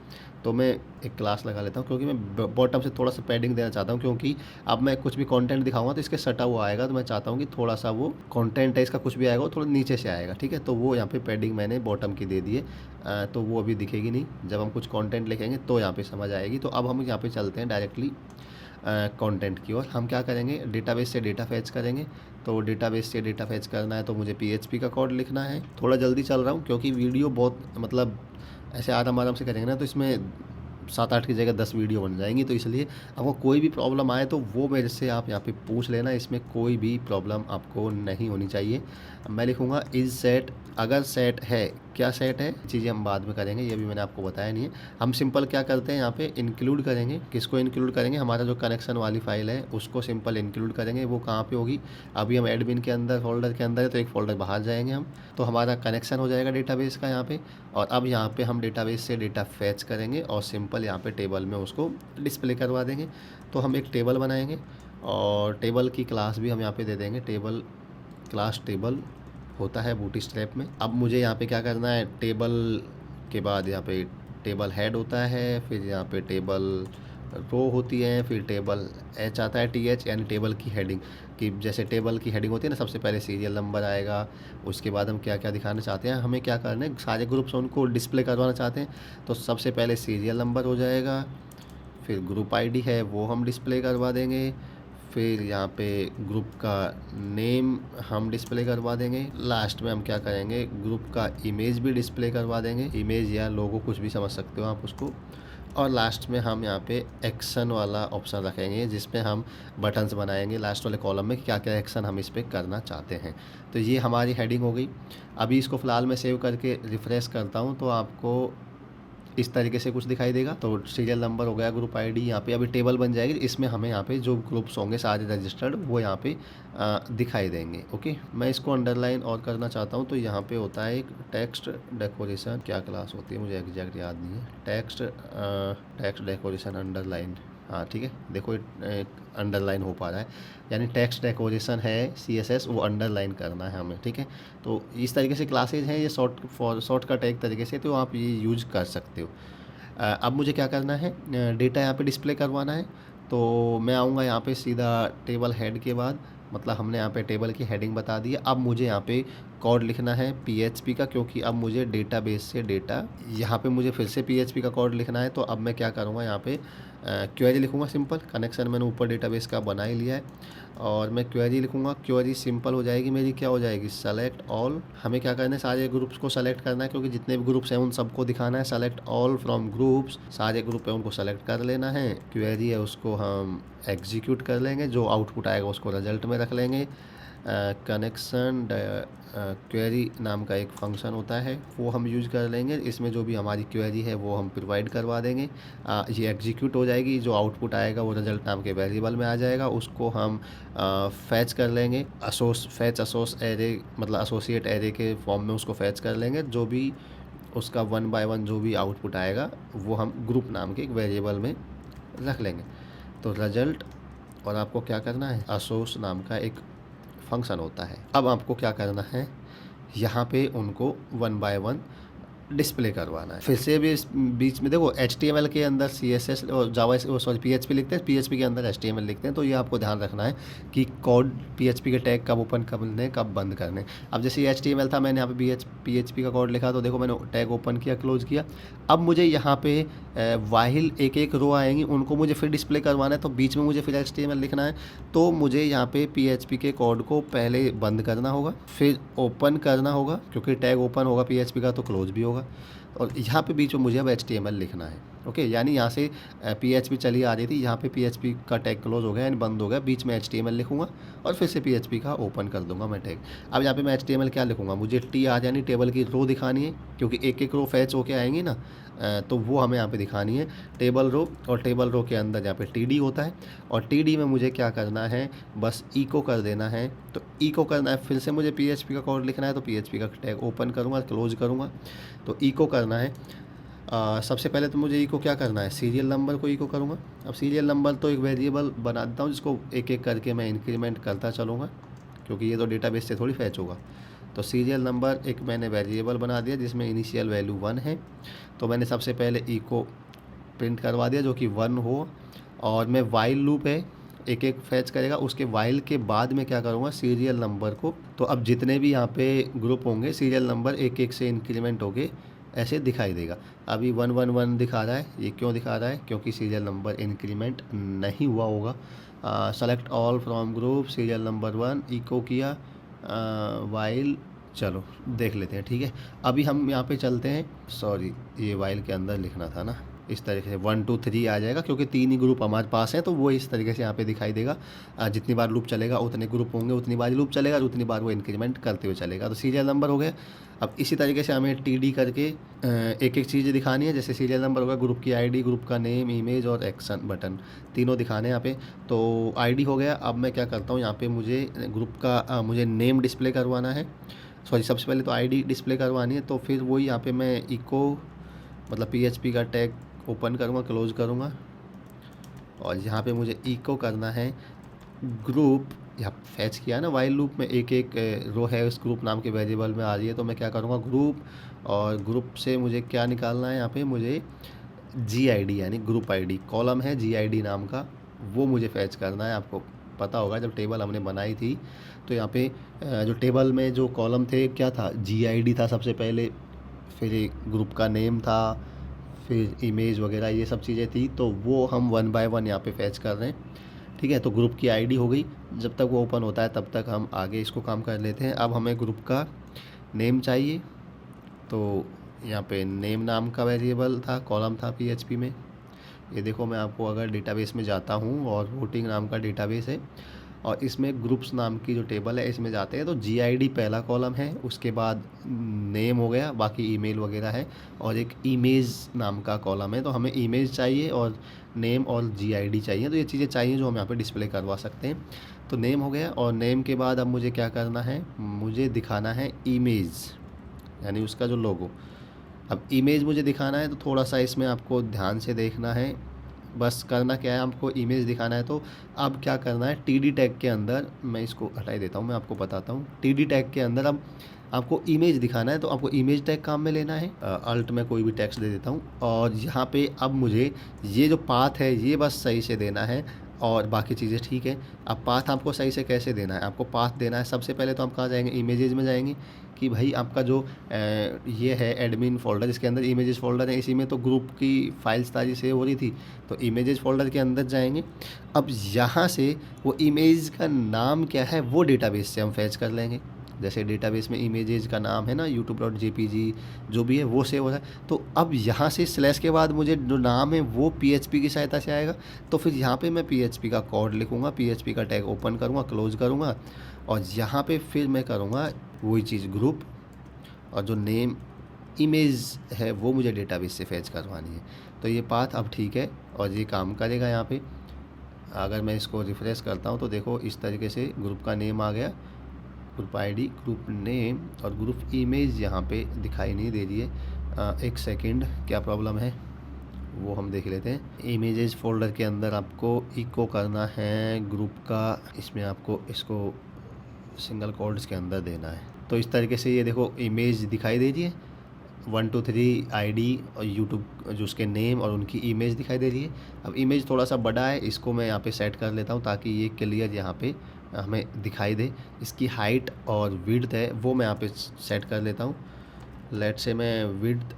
तो मैं एक क्लास लगा लेता हूँ क्योंकि मैं बॉटम से थोड़ा सा पैडिंग देना चाहता हूँ, क्योंकि अब मैं कुछ भी कंटेंट दिखाऊंगा तो इसके सटा हुआ आएगा, तो मैं चाहता हूँ कि थोड़ा सा वो कंटेंट है इसका कुछ भी आएगा वो थोड़ा नीचे से आएगा, ठीक है। तो वो यहाँ पे पैडिंग मैंने बॉटम की दे दी है, तो वो अभी दिखेगी नहीं, जब हम कुछ कंटेंट लिखेंगे तो यहाँ पे समझ आएगी। तो अब हम यहाँ पे चलते हैं डायरेक्टली कंटेंट की ओर। हम क्या करेंगे, डेटाबेस से डेटा फैच करेंगे। तो डेटाबेस से डेटा फैच करना है तो मुझे PHP का कोड लिखना है। थोड़ा जल्दी चल रहा हूँ क्योंकि वीडियो बहुत मतलब ऐसे आराम आराम से करेंगे ना, तो इसमें 7-8 की जगह 10 वीडियो बन जाएंगी, तो इसलिए आपको कोई भी प्रॉब्लम आए तो वो मेरे से आप यहाँ पे पूछ लेना, इसमें कोई भी प्रॉब्लम आपको नहीं होनी चाहिए। मैं लिखूँगा इज सेट, अगर सेट है, क्या सेट है चीज़ें हम बाद में करेंगे, ये भी मैंने आपको बताया नहीं है। हम सिंपल क्या करते हैं यहाँ पे इंक्लूड करेंगे, किसको इंक्लूड करेंगे, हमारा जो कनेक्शन वाली फाइल है उसको सिंपल इंक्लूड करेंगे। वो कहाँ पे होगी, अभी हम एडमिन के अंदर फोल्डर के अंदर है, तो एक फ़ोल्डर बाहर जाएंगे हम, तो हमारा कनेक्शन हो जाएगा डेटाबेस का यहाँ पे। और अब यहाँ पे हम डेटाबेस से डेटा फैच करेंगे और सिंपल यहाँ पे टेबल में उसको डिस्प्ले करवा देंगे। तो हम एक टेबल बनाएंगे और टेबल की क्लास भी हम यहाँ पे दे देंगे, टेबल क्लास टेबल होता है बूटस्ट्रैप में। अब मुझे यहाँ पे क्या करना है, टेबल के बाद यहाँ पे टेबल हेड होता है, फिर यहाँ पे टेबल रो होती है, फिर टेबल H आता है, TH यानी टेबल की हेडिंग कि जैसे टेबल की हेडिंग होती है ना, सबसे पहले सीरियल नंबर आएगा, उसके बाद हम क्या क्या दिखाना चाहते हैं, हमें क्या करना है, सारे ग्रुप्स उनको डिस्प्ले करवाना चाहते हैं, तो सबसे पहले सीरियल नंबर हो जाएगा, फिर ग्रुप ID है वो हम डिस्प्ले करवा देंगे, फिर यहाँ पे ग्रुप का नेम हम डिस्प्ले करवा देंगे, लास्ट में हम क्या करेंगे, ग्रुप का इमेज भी डिस्प्ले करवा देंगे, इमेज या लोगो कुछ भी समझ सकते हो आप उसको। और लास्ट में हम यहाँ पे एक्शन वाला ऑप्शन रखेंगे जिसमें हम बटन्स बनाएंगे लास्ट वाले कॉलम में, क्या क्या एक्शन हम इस पर करना चाहते हैं। तो ये हमारी हेडिंग हो गई। अभी इसको फ़िलहाल मैं सेव करके रिफ़्रेश करता हूँ तो आपको इस तरीके से कुछ दिखाई देगा। तो सीरियल नंबर हो गया, ग्रुप ID, यहाँ पे अभी टेबल बन जाएगी, इसमें हमें यहाँ पे जो ग्रुप्स होंगे सारे रजिस्टर्ड वो यहाँ पे दिखाई देंगे। ओके, मैं इसको अंडरलाइन और करना चाहता हूँ, तो यहाँ पे होता है एक टेक्स्ट डेकोरेशन, क्या क्लास होती है मुझे एग्जैक्ट याद नहीं है, टेक्स्ट डेकोरेशन अंडरलाइन, हाँ ठीक है, देखो अंडरलाइन हो पा रहा है, यानी टेक्स्ट डेकोरेशन है CSS, वो अंडरलाइन करना है हमें, ठीक है। तो इस तरीके से क्लासेज हैं ये शॉर्टकट एक तरीके से, तो आप ये यूज कर सकते हो। अब मुझे क्या करना है, डेटा यहाँ पे डिस्प्ले करवाना है, तो मैं आऊँगा यहाँ पे सीधा टेबल हेड के बाद, मतलब हमने यहाँ पे टेबल की हेडिंग बता दी है। अब मुझे यहाँ पे कोड लिखना है पीएचपी का, क्योंकि अब मुझे डेटाबेस से डेटा, यहाँ पे मुझे फिर से पीएचपी का कोड लिखना है। तो अब मैं क्या करूँगा, यहाँ पे क्वेरी लिखूँगा सिंपल। कनेक्शन मैंने ऊपर डेटाबेस का बना ही लिया है और मैं क्वेरी लिखूँगा। क्वेरी सिंपल हो जाएगी मेरी, क्या हो जाएगी, सेलेक्ट ऑल। हमें क्या करना है, सारे ग्रुप्स को सेलेक्ट करना है, क्योंकि जितने भी ग्रुप्स हैं उन सबको दिखाना है। सेलेक्ट ऑल फ्रॉम ग्रुप्स, सारे ग्रुप है उनको सेलेक्ट कर लेना है। क्वेरी है उसको हम एग्जीक्यूट कर लेंगे, जो आउटपुट आएगा उसको रिजल्ट में रख लेंगे। कनेक्शन क्वेरी नाम का एक फंक्शन होता है, वो हम यूज कर लेंगे। इसमें जो भी हमारी क्वेरी है वो हम प्रोवाइड करवा देंगे। ये एग्जीक्यूट हो जाएगी, जो आउटपुट आएगा वो रिजल्ट नाम के वेरिएबल में आ जाएगा। उसको हम फैच कर लेंगे, एरे, मतलब एसोसिएट एरे के फॉर्म में उसको फैच कर लेंगे। जो भी उसका 1 बाय 1 जो भी आउटपुट आएगा वो हम ग्रुप नाम के एक वेरिएबल में रख लेंगे। तो रिजल्ट, और आपको क्या करना है, असोस नाम का एक फंक्शन होता है। अब आपको क्या करना है, यहाँ पे उनको 1 बाय 1 डिस्प्ले करवाना है। फिर से भी इस बीच में देखो, HTML के अंदर CSS और जावा, सॉरी PHP लिखते हैं, PHP के अंदर HTML लिखते हैं। तो ये आपको ध्यान रखना है कि कोड PHP के टैग कब ओपन करने कब बंद करने। अब जैसे ये HTML था, मैंने यहाँ पे PHP का कोड लिखा, तो देखो मैंने टैग ओपन किया, क्लोज किया। अब मुझे यहाँ पे वाहिल एक एक रो आएंगी, उनको मुझे फिर डिस्प्ले करवाना है। तो बीच में मुझे फिर HTML लिखना है। तो मुझे यहाँ पे PHP के कोड को पहले बंद करना होगा, फिर ओपन करना होगा, क्योंकि टैग ओपन होगा PHP का तो क्लोज भी होगा। और यहाँ पे बीच में मुझे अब HTML लिखना है। ओके, यानी यहाँ से PHP चली आ रही थी, यहाँ पे PHP का टैग क्लोज हो गया यानी बंद हो गया, बीच में HTML लिखूँगा और फिर से PHP का ओपन कर दूंगा मैं टैग। अब यहाँ पे मैं HTML क्या लिखूँगा, मुझे TR यानी टेबल की रो दिखानी है, क्योंकि एक एक रो फैच होके आएंगी ना, तो वो हमें यहाँ पे दिखानी है, टेबल रो। और टेबल रो के अंदर यहाँ पे TD होता है, और TD में मुझे क्या करना है, बस इको कर देना है। तो इको करना है, फिर से मुझे PHP का कोड लिखना है, तो PHP का टैग ओपन करूँगा, क्लोज करूँगा। तो इको करना है, सबसे पहले तो मुझे इको क्या करना है, सीरियल नंबर को इको करूँगा। अब सीरियल नंबर तो एक वेरिएबल बना देता हूँ, जिसको एक एक करके मैं इंक्रीमेंट करता चलूँगा, क्योंकि ये तो डेटाबेस से थोड़ी फैच होगा। तो सीरियल नंबर एक मैंने वेरिएबल बना दिया, जिसमें इनिशियल वैल्यू 1 है। तो मैंने सबसे पहले इको प्रिंट करवा दिया जो कि 1 हो, और मैं वाइल लूप है, एक एक फैच करेगा। उसके वाइल के बाद में क्या करूँगा, सीरियल नंबर को, तो अब जितने भी यहाँ पे ग्रुप होंगे, सीरियल नंबर एक एक से इंक्रीमेंट होके ऐसे दिखाई देगा। अभी 111 दिखा रहा है, ये क्यों दिखा रहा है, क्योंकि सीरियल नंबर इंक्रीमेंट नहीं हुआ होगा। Select all from group, serial number 1 echo किया, वाइल, चलो देख लेते हैं, ठीक है। अभी हम यहाँ पे चलते हैं, सॉरी ये वाइल के अंदर लिखना था ना, इस तरीके से 1 2 3 आ जाएगा, क्योंकि 3 ही ग्रुप हमारे पास हैं, तो वो इस तरीके से यहाँ पे दिखाई देगा। जितनी बार लूप चलेगा उतने ग्रुप होंगे, उतनी बार लूप चलेगा और उतनी बार वो इंक्रीमेंट करते हुए चलेगा। तो सीरियल नंबर हो गया। अब इसी तरीके से हमें TD करके एक एक चीज़ दिखानी है। जैसे सीरियल नंबर होगा, ग्रुप की ID, ग्रुप का नेम, इमेज और एक्शन बटन, तीनों दिखाने हैं यहाँ पे। तो ID हो गया। अब मैं क्या करता हूँ, यहाँ पे मुझे ग्रुप का मुझे नेम डिस्प्ले करवाना है, सॉरी सबसे पहले तो ID डिस्प्ले करवानी है। तो फिर वही यहाँ पे मैं इको, मतलब PHP का टैग ओपन करूँगा, क्लोज करूँगा, और यहाँ पे मुझे इको करना है ग्रुप। यहाँ फैच किया ना वाइल लूप में, एक एक रो है उस ग्रुप नाम के वेरिएबल में आ रही है। तो मैं क्या करूँगा, ग्रुप, और ग्रुप से मुझे क्या निकालना है, यहाँ पे मुझे GID यानी ग्रुप ID, कॉलम है GID नाम का, वो मुझे फैच करना है। आपको पता होगा जब टेबल हमने बनाई थी, तो यहाँ पे जो टेबल में जो कॉलम थे क्या था, GID था सबसे पहले, फिर एक ग्रुप का नेम था, फिर इमेज वगैरह ये सब चीज़ें थी। तो वो हम 1 बाय 1 यहाँ पे फैच कर रहे हैं, ठीक है। तो ग्रुप की ID हो गई। जब तक वो ओपन होता है तब तक हम आगे इसको काम कर लेते हैं। अब हमें ग्रुप का नेम चाहिए, तो यहाँ पे नेम नाम का वेरिएबल था, कॉलम था PHP में। ये देखो, मैं आपको अगर डेटाबेस में जाता हूँ, और वोटिंग नाम का डेटाबेस है, और इसमें ग्रुप्स नाम की जो टेबल है इसमें जाते हैं, तो GID पहला कॉलम है, उसके बाद नेम हो गया, बाकी ईमेल वगैरह है, और एक इमेज नाम का कॉलम है। तो हमें इमेज चाहिए और नेम और GID चाहिए। तो ये चीज़ें चाहिए जो हम यहाँ पे डिस्प्ले करवा सकते हैं। तो नेम हो गया, और नेम के बाद अब मुझे क्या करना है, मुझे दिखाना है इमेज, यानी उसका जो लोगो। अब इमेज मुझे दिखाना है, तो थोड़ा सा इसमें आपको ध्यान से देखना है। बस करना क्या है, आपको इमेज दिखाना है। तो अब क्या करना है, टीडी टैग के अंदर, मैं इसको हटा ही देता हूँ, मैं आपको बताता हूँ। टीडी टैग के अंदर अब आपको इमेज दिखाना है, तो आपको इमेज टैग काम में लेना है। अल्ट में कोई भी टेक्स्ट दे देता हूँ, और यहाँ पे अब मुझे ये जो पाथ है ये बस सही से देना है, और बाकी चीज़ें ठीक है। अब पाथ आपको सही से कैसे देना है, आपको पाथ देना है, सबसे पहले तो आप कहाँ जाएंगे, इमेजेस में जाएंगे, कि भाई आपका जो ये है एडमिन फ़ोल्डर, इसके अंदर इमेजेस फ़ोल्डर है, इसी में तो ग्रुप की फाइल्स ताज़ी सेव हो रही थी, तो इमेजेस फ़ोल्डर के अंदर जाएंगे। अब यहाँ से वो इमेज का नाम क्या है वो डेटाबेस से हम फैच कर लेंगे। जैसे डेटाबेस में इमेजेस का नाम है ना youtube.jpg, जो भी है वो सेव हो रहा है। तो अब यहाँ से स्लैश के बाद मुझे जो नाम है वो PHP की सहायता से आएगा, तो फिर यहाँ पे मैं PHP का कोड लिखूँगा, PHP का टैग ओपन करूँगा, क्लोज करूँगा, और यहाँ पे फिर मैं करूँगा वही चीज़ ग्रुप, और जो नेम इमेज है वो मुझे डेटाबेस से फैच करवानी है। तो ये पाथ अब ठीक है और ये काम करेगा। यहाँ पे अगर मैं इसको रिफ़्रेश करता हूँ तो देखो इस तरीके से ग्रुप का नेम आ गया, ग्रुप आईडी, ग्रुप नेम और ग्रुप इमेज यहाँ पे दिखाई नहीं दे रही है। एक सेकंड, क्या प्रॉब्लम है वो हम देख लेते हैं। इमेजेस फोल्डर के अंदर आपको इको करना है ग्रुप का, इसमें आपको इसको सिंगल कोड्स के अंदर देना है। तो इस तरीके से ये देखो इमेज दिखाई दे रही है, 1 2 3 आईडी और यूट्यूब जो उसके नेम और उनकी इमेज दिखाई दे रही है। अब इमेज थोड़ा सा बड़ा है, इसको मैं यहाँ पे सेट कर लेता हूँ ताकि ये क्लियर यहाँ पे हमें दिखाई दे। इसकी हाइट और विड्थ है वो मैं यहाँ पे सेट कर लेता हूँ। लेट से मैं विड्थ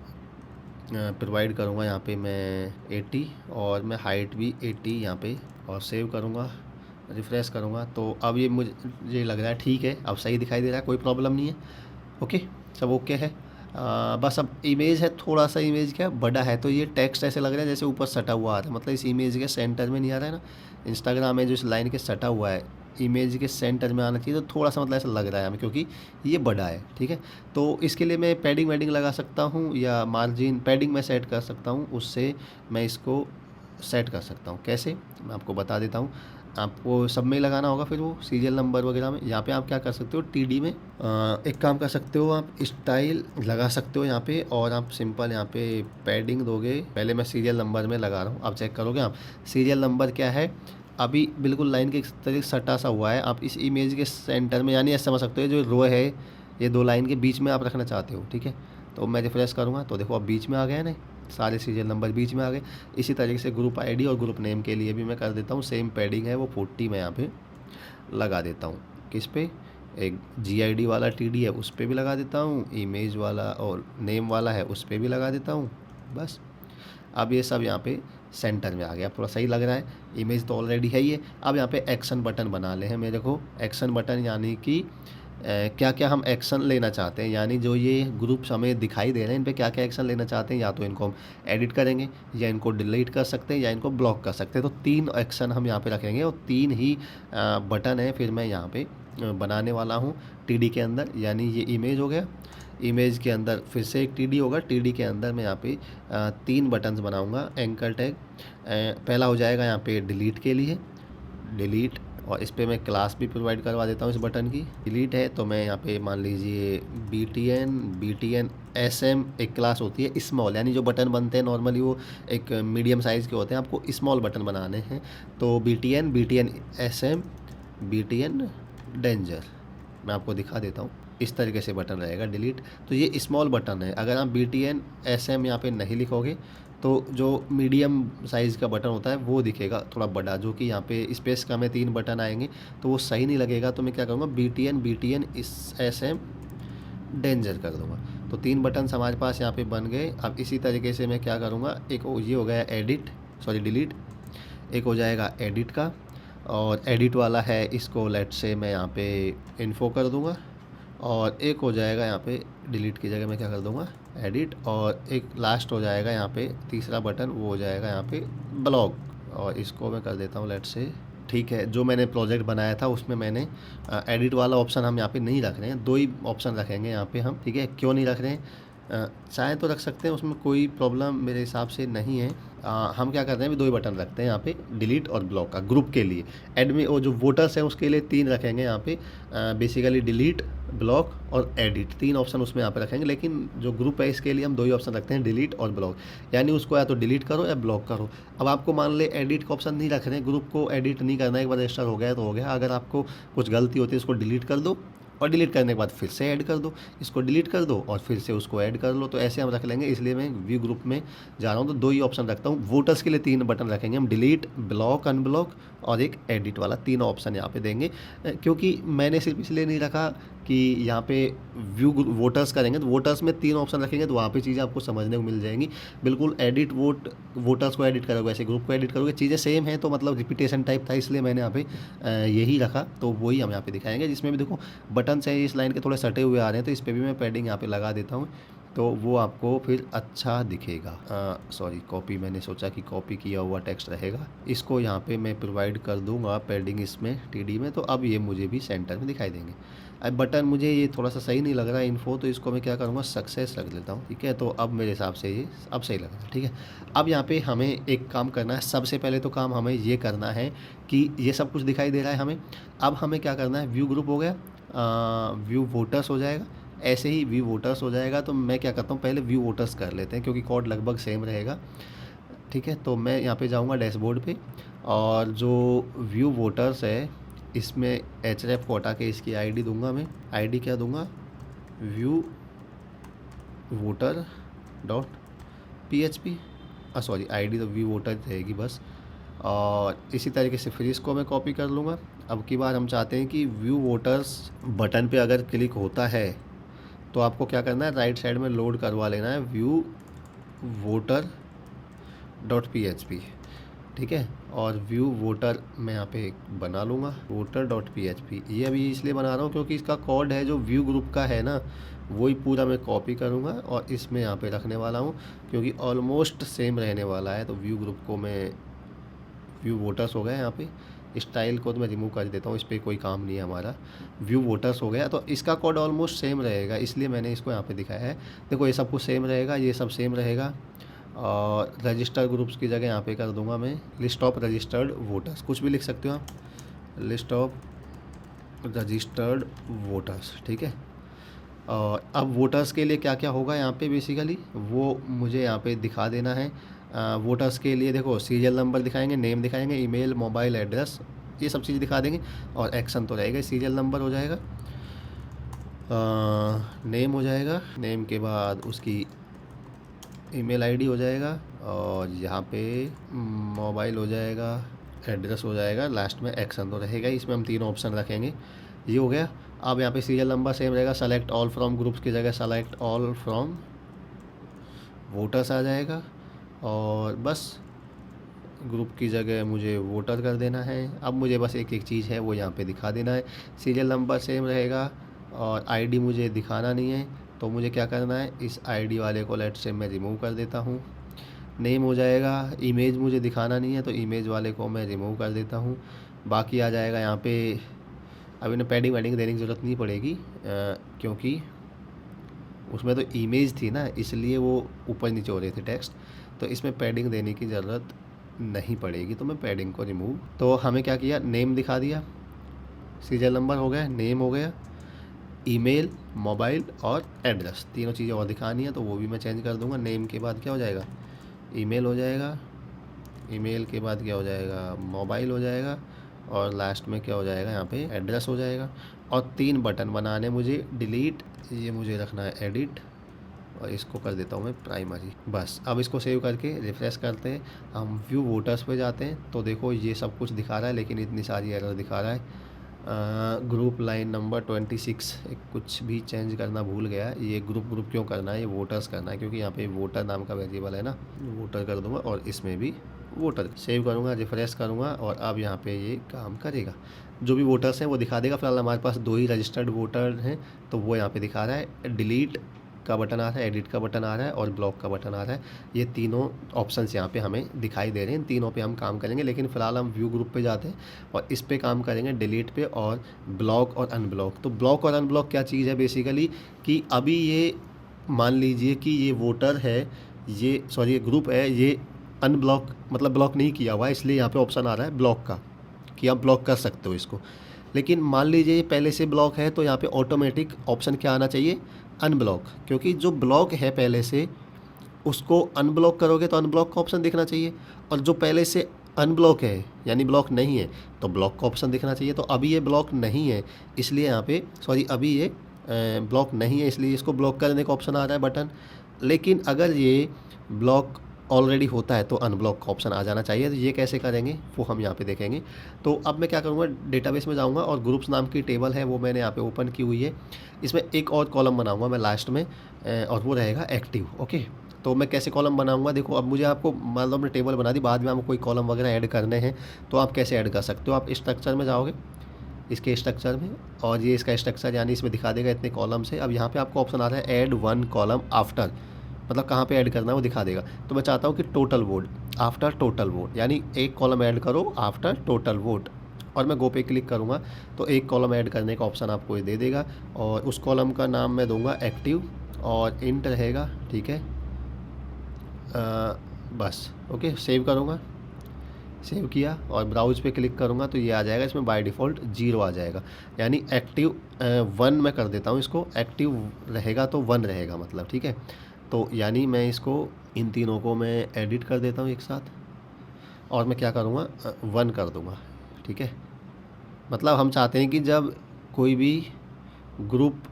प्रोवाइड करूँगा यहाँ पे मैं 80, और मैं हाइट भी 80 यहाँ पे, और सेव करूँगा, रिफ़्रेश करूँगा। तो अब ये मुझे लग रहा है ठीक है, अब सही दिखाई दे रहा है, कोई प्रॉब्लम नहीं है। ओके, सब ओके है। बस अब इमेज है, थोड़ा सा इमेज क्या बड़ा है, तो ये टेक्स्ट ऐसे लग रहा है जैसे ऊपर सटा हुआ आ रहा है, मतलब इस इमेज के सेंटर में नहीं आ रहा है ना। इंस्टाग्राम में जो इस लाइन के सटा हुआ है इमेज के सेंटर में आना चाहिए, तो थोड़ा सा मतलब ऐसा लग रहा है हमें क्योंकि ये बड़ा है। ठीक है, तो इसके लिए मैं पैडिंग वैडिंग लगा सकता हूँ, या मार्जिन पैडिंग में सेट कर सकता हूँ, उससे मैं इसको सेट कर सकता हूँ। कैसे, मैं आपको बता देता हूँ। आपको सब में लगाना होगा फिर वो सीरियल नंबर वगैरह में। यहाँ पे आप क्या कर सकते हो, टीडी में एक काम कर सकते हो, आप स्टाइल लगा सकते हो यहाँ पे, और आप सिंपल यहाँ पे पैडिंग दोगे। पहले मैं सीरियल नंबर में लगा रहा हूँ, आप चेक करोगे। आप सीरियल नंबर क्या है, अभी बिल्कुल लाइन के तरीके सटा सा हुआ है, आप इस इमेज के सेंटर में, यानी ऐसा समझ सकते हो जो रो है ये दो लाइन के बीच में आप रखना चाहते हो। ठीक है, तो मैं रिफ्रेश करूँगा तो देखो अब बीच में आ गया है ना, सारे सीरियल नंबर बीच में आ गए। इसी तरीके से ग्रुप आईडी और ग्रुप नेम के लिए भी मैं कर देता हूँ सेम पैडिंग है वो 40 मैं यहाँ पे लगा देता हूँ। किस पे, एक GID वाला TD है उस पर भी लगा देता हूँ, इमेज वाला और नेम वाला है उस पर भी लगा देता हूँ। बस अब ये सब यहाँ पे सेंटर में आ गया, थोड़ा सही लग रहा है। इमेज तो ऑलरेडी है ही है। अब यहाँ पे एक्शन बटन बना ले हैं मेरे को। एक्शन बटन यानी कि क्या क्या हम एक्शन लेना चाहते हैं, यानी जो ये ग्रुप्स हमें दिखाई दे रहे हैं इन पे क्या क्या एक्शन लेना चाहते हैं। या तो इनको हम एडिट करेंगे, या इनको डिलीट कर सकते हैं, या इनको ब्लॉक कर सकते हैं। तो 3 एक्शन हम यहाँ पे रखेंगे, और 3 ही बटन है फिर मैं यहाँ पे बनाने वाला हूँ TD के अंदर। यानी ये इमेज हो गया, इमेज के अंदर फिर से एक TD होगा, TD के अंदर मैं यहाँ पे 3 बटन्स बनाऊँगा। एंकर टैग पहला हो जाएगा यहाँ पे डिलीट के लिए, डिलीट, और इस पर मैं क्लास भी प्रोवाइड करवा देता हूँ इस बटन की। डिलीट है तो मैं यहाँ पे मान लीजिए BTN SM एक क्लास होती है स्मॉल, यानी जो बटन बनते हैं नॉर्मली वो एक मीडियम साइज़ के होते हैं, आपको स्मॉल बटन बनाने हैं। तो BTN SM BTN डेंजर, मैं आपको दिखा देता हूँ। इस तरीके से बटन रहेगा डिलीट। तो ये स्मॉल बटन है। अगर आप BTN SM यहाँ पे नहीं लिखोगे तो जो मीडियम साइज़ का बटन होता है वो दिखेगा थोड़ा बड़ा, जो कि यहाँ पे स्पेस कम है, 3 बटन आएंगे तो वो सही नहीं लगेगा। तो मैं क्या करूँगा, BTN SM डेंजर कर दूँगा। तो 3 बटन हमारे पास यहाँ पे बन गए। अब इसी तरीके से मैं क्या करूँगा, एक ये हो गया डिलीट, एक हो जाएगा एडिट का, और एडिट वाला है इसको लेट से मैं यहाँ पे इन्फो कर दूँगा, और एक हो जाएगा यहाँ पे डिलीट की जगह मैं क्या कर दूँगा एडिट, और एक लास्ट हो जाएगा यहाँ पे तीसरा बटन, वो हो जाएगा यहाँ पे ब्लॉक, और इसको मैं कर देता हूँ लेट से। ठीक है, जो मैंने प्रोजेक्ट बनाया था उसमें मैंने एडिट वाला ऑप्शन हम यहाँ पे नहीं रख रहे हैं, 2 ही ऑप्शन रखेंगे यहाँ पे हम। ठीक है, क्यों नहीं रख रहे हैं, चाहे तो रख सकते हैं, उसमें कोई प्रॉब्लम मेरे हिसाब से नहीं है। हम क्या करते हैं, अभी 2 ही बटन रखते हैं यहाँ पे, डिलीट और ब्लॉक का। ग्रुप के लिए एडमिन और जो वोटर्स हैं उसके लिए 3 रखेंगे यहाँ पे, बेसिकली डिलीट, ब्लॉक और एडिट, 3 ऑप्शन उसमें यहाँ पे रखेंगे। लेकिन जो ग्रुप है इसके लिए हम 2 ही ऑप्शन रखते हैं, डिलीट और ब्लॉक। यानी उसको या तो डिलीट करो या ब्लॉक करो। अब आपको मान ले एडिट का ऑप्शन नहीं रख रहे हैं, ग्रुप को एडिट नहीं करना, एक बार रजिस्टर हो गया तो हो गया। अगर आपको कुछ गलती होती है इसको डिलीट कर दो और डिलीट करने के बाद फिर से ऐड कर दो, इसको डिलीट कर दो और फिर से उसको ऐड कर लो। तो ऐसे हम रख लेंगे। इसलिए मैं व्यू ग्रुप में जा रहा हूँ तो 2 ही ऑप्शन रखता हूँ। वोटर्स के लिए 3 बटन रखेंगे हम, डिलीट, ब्लॉक, अनब्लॉक और एक एडिट वाला, 3 ऑप्शन यहाँ पे देंगे। क्योंकि मैंने सिर्फ इसलिए नहीं रखा कि यहाँ पे व्यू वोटर्स करेंगे तो वोटर्स में 3 ऑप्शन रखेंगे तो वहाँ पे चीज़ें आपको समझने को मिल जाएंगी। बिल्कुल एडिट वोटर्स को एडिट करोगे, ऐसे ग्रुप को एडिट करोगे, चीज़ें सेम हैं तो मतलब रिपीटेशन टाइप था, इसलिए मैंने यहाँ पे यही रखा। तो वही हम यहाँ पे दिखाएंगे। जिसमें भी देखो बटन है इस लाइन के थोड़े सटे हुए आ रहे हैं तो इस पर भी मैं पैडिंग यहाँ पे लगा देता हूँ तो वो आपको फिर अच्छा दिखेगा। सॉरी, कॉपी, मैंने सोचा कि कॉपी किया हुआ टेक्स्ट रहेगा। इसको यहाँ पे मैं प्रोवाइड कर दूंगा पैडिंग इसमें टीडी में, तो अब ये मुझे भी सेंटर में दिखाई देंगे। अब बटन मुझे ये थोड़ा सा सही नहीं लग रहा है इन्फो, तो इसको मैं क्या करूँगा, सक्सेस रख लेता हूँ। ठीक है, तो अब मेरे हिसाब से ये अब सही लग रहा है। ठीक है, अब यहाँ पे हमें एक काम करना है। सबसे पहले तो काम हमें ये करना है कि ये सब कुछ दिखाई दे रहा है हमें। अब हमें क्या करना है, व्यू ग्रुप हो गया, व्यू वोटर्स हो जाएगा, ऐसे ही व्यू वोटर्स हो जाएगा। तो मैं क्या करता हूँ, पहले व्यू वोटर्स कर लेते हैं क्योंकि कोड लगभग सेम रहेगा। ठीक है, तो मैं यहाँ पे जाऊँगा डैशबोर्ड पे और जो व्यू वोटर्स है इसमें एचरेफ को हटा के इसकी आईडी दूंगा। मैं आईडी क्या दूंगा, view voter dot PHP, sorry ID तो व्यू वोटर रहेगी बस। और इसी तरीके से फिर इसको मैं कॉपी कर लूँगा। अब की बार हम चाहते हैं कि व्यू वोटर्स बटन पे अगर क्लिक होता है तो आपको क्या करना है, राइट साइड में लोड करवा लेना है व्यू वोटर डॉट PHP। ठीक है, और व्यू वोटर मैं यहाँ पे बना लूँगा वोटर डॉट PHP। ये अभी इसलिए बना रहा हूँ क्योंकि इसका कोड है जो व्यू ग्रुप का है ना, वही पूरा मैं कॉपी करूँगा और इसमें यहाँ पे रखने वाला हूँ क्योंकि ऑलमोस्ट सेम रहने वाला है। तो व्यू ग्रुप को मैं, व्यू वोटर्स हो गया यहाँ पे, स्टाइल को तो मैं रिमूव कर देता हूँ, इस पर कोई काम नहीं है हमारा। व्यू वोटर्स हो गया, तो इसका कोड ऑलमोस्ट सेम रहेगा इसलिए मैंने इसको यहाँ पे दिखाया है। देखो ये सब कुछ सेम रहेगा, ये सब सेम रहेगा। और रजिस्टर ग्रुप्स की जगह यहाँ पे कर दूंगा मैं लिस्ट ऑफ रजिस्टर्ड वोटर्स, कुछ भी लिख सकते हो आप, लिस्ट ऑफ रजिस्टर्ड वोटर्स। ठीक है, और अब वोटर्स के लिए क्या क्या होगा यहाँ पे बेसिकली वो मुझे यहाँ पे दिखा देना है। वोटर्स के लिए देखो सीरियल नंबर दिखाएंगे, नेम दिखाएंगे, ईमेल, मोबाइल एड्रेस, ये सब चीज़ दिखा देंगे। और एक्शन तो रहेगा, सीरियल नंबर हो जाएगा, नेम हो जाएगा, नेम के बाद उसकी ईमेल आईडी हो जाएगा और यहाँ पे मोबाइल हो जाएगा, एड्रेस हो जाएगा, लास्ट में एक्शन तो रहेगा। इसमें हम 3 ऑप्शन रखेंगे। ये हो गया। अब यहाँ पे सीरियल नंबर सेम रहेगा, सेलेक्ट ऑल फ्रॉम ग्रुप्स की जगह सेलेक्ट ऑल फ्रॉम वोटर्स आ जाएगा और बस ग्रुप की जगह मुझे वोटर कर देना है। अब मुझे बस एक एक चीज़ है वो यहाँ पे दिखा देना है। सीरियल नंबर सेम रहेगा और आईडी मुझे दिखाना नहीं है तो मुझे क्या करना है, इस आईडी वाले को लेट से मैं रिमूव कर देता हूँ। नेम हो जाएगा, इमेज मुझे दिखाना नहीं है तो इमेज वाले को मैं रिमूव कर देता हूँ। बाकी आ जाएगा यहाँ पे, अब इन्हें पैडिंग वैडिंग देने की ज़रूरत नहीं पड़ेगी क्योंकि उसमें तो इमेज थी ना इसलिए वो ऊपर नीचे हो रहे थे टेक्स्ट, तो इसमें पैडिंग देने की ज़रूरत नहीं पड़ेगी तो मैं पैडिंग को रिमूव। तो हमें क्या किया, नेम दिखा दिया, सीरियल नंबर हो गया, नेम हो गया, ईमेल, मोबाइल और एड्रेस, तीनों चीज़ें और दिखानी है तो वो भी मैं चेंज कर दूंगा। नेम के बाद क्या हो जाएगा, ईमेल हो जाएगा, ईमेल के बाद क्या हो जाएगा, मोबाइल हो जाएगा और लास्ट में क्या हो जाएगा, यहाँ पे एड्रेस हो जाएगा। और 3 बटन बनाने मुझे, डिलीट, ये मुझे रखना है एडिट और इसको कर देता हूँ मैं प्राइमरी। बस अब इसको सेव करके रिफ्रेश करते हैं, हम व्यू वोटर्स पे जाते हैं तो देखो ये सब कुछ दिखा रहा है लेकिन इतनी सारी एरर दिखा रहा है। ग्रुप लाइन नंबर 26 कुछ भी चेंज करना भूल गया। ये ग्रुप क्यों करना है, ये वोटर्स करना है क्योंकि यहाँ पे वोटर नाम का वेरिएबल है ना, वोटर कर दूंगा और इसमें भी वोटर सेव करूँगा, रिफ्रेश करूँगा और अब यहाँ पे ये काम करेगा। जो भी वोटर्स हैं वो दिखा देगा। फिलहाल हमारे पास 2 ही रजिस्टर्ड वोटर हैं तो वो यहाँ पे दिखा रहा है। डिलीट का बटन आ रहा है, एडिट का बटन आ रहा है और ब्लॉक का बटन आ रहा है। ये तीनों ऑप्शंस यहाँ पे हमें दिखाई दे रहे हैं, तीनों पे हम काम करेंगे। लेकिन फ़िलहाल हम व्यू ग्रुप पे जाते हैं और इस पे काम करेंगे, डिलीट पे और ब्लॉक और अनब्लॉक। तो ब्लॉक और अनब्लॉक क्या चीज़ है बेसिकली कि अभी ये मान लीजिए कि ये वोटर है, ये सॉरी ये ग्रुप है, ये अनब्लॉक मतलब ब्लॉक नहीं किया हुआ है इसलिए यहाँ पर ऑप्शन आ रहा है ब्लॉक का कि आप ब्लॉक कर सकते हो इसको। लेकिन मान लीजिए ये पहले से ब्लॉक है तो यहाँ पे ऑटोमेटिक ऑप्शन क्या आना चाहिए, अनब्लॉक, क्योंकि जो ब्लॉक है पहले से उसको अनब्लॉक करोगे तो अनब्लॉक का ऑप्शन दिखना चाहिए, और जो पहले से अनब्लॉक है यानी ब्लॉक नहीं है तो ब्लॉक का ऑप्शन दिखना चाहिए। तो अभी ये ब्लॉक नहीं है इसलिए यहाँ पे सॉरी अभी ये ब्लॉक नहीं है इसलिए इसको ब्लॉक करने का ऑप्शन आ रहा है बटन। लेकिन अगर ये ब्लॉक ऑलरेडी होता है तो अनब्लॉक का ऑप्शन आ जाना चाहिए। तो ये कैसे करेंगे वो हम यहाँ पे देखेंगे। तो अब मैं क्या करूँगा, डेटाबेस में जाऊँगा और ग्रुप्स नाम की टेबल है वो मैंने यहाँ पे ओपन की हुई है। इसमें एक और कॉलम बनाऊँगा मैं लास्ट में और वो रहेगा एक्टिव। ओके, तो मैं कैसे कॉलम बनाऊँगा, देखो अब मुझे आपको मान लो हमने टेबल बना दी, बाद में आपको कोई कॉलम वगैरह ऐड करने हैं तो आप कैसे ऐड कर सकते हो। आप स्ट्रक्चर में जाओगे, इसके स्ट्रक्चर में, और ये इसका स्ट्रक्चर यानी इसमें दिखा देगा इतने कॉलम से। अब यहाँ पे आपको ऑप्शन आ रहा है ऐड वन कॉलम आफ्टर, मतलब कहाँ पे ऐड करना है वो दिखा देगा। तो मैं चाहता हूँ कि total vote after total vote, यानी एक कॉलम ऐड करो आफ्टर टोटल वोट, और मैं गो पे क्लिक करूँगा तो एक कॉलम ऐड करने का ऑप्शन आपको ये दे देगा। और उस कॉलम का नाम मैं दूंगा एक्टिव और इंट रहेगा, ठीक है। बस ओके, सेव करूँगा, सेव किया और ब्राउज पे क्लिक करूँगा तो ये आ जाएगा। इसमें बाय डिफ़ॉल्ट 0 आ जाएगा, यानी एक्टिव 1 मैं कर देता हूँ इसको, एक्टिव रहेगा तो 1 रहेगा मतलब, ठीक है। तो यानी मैं इसको इन तीनों को मैं एडिट कर देता हूँ एक साथ और मैं क्या करूँगा 1 कर दूँगा, ठीक है। मतलब हम चाहते हैं कि जब कोई भी ग्रुप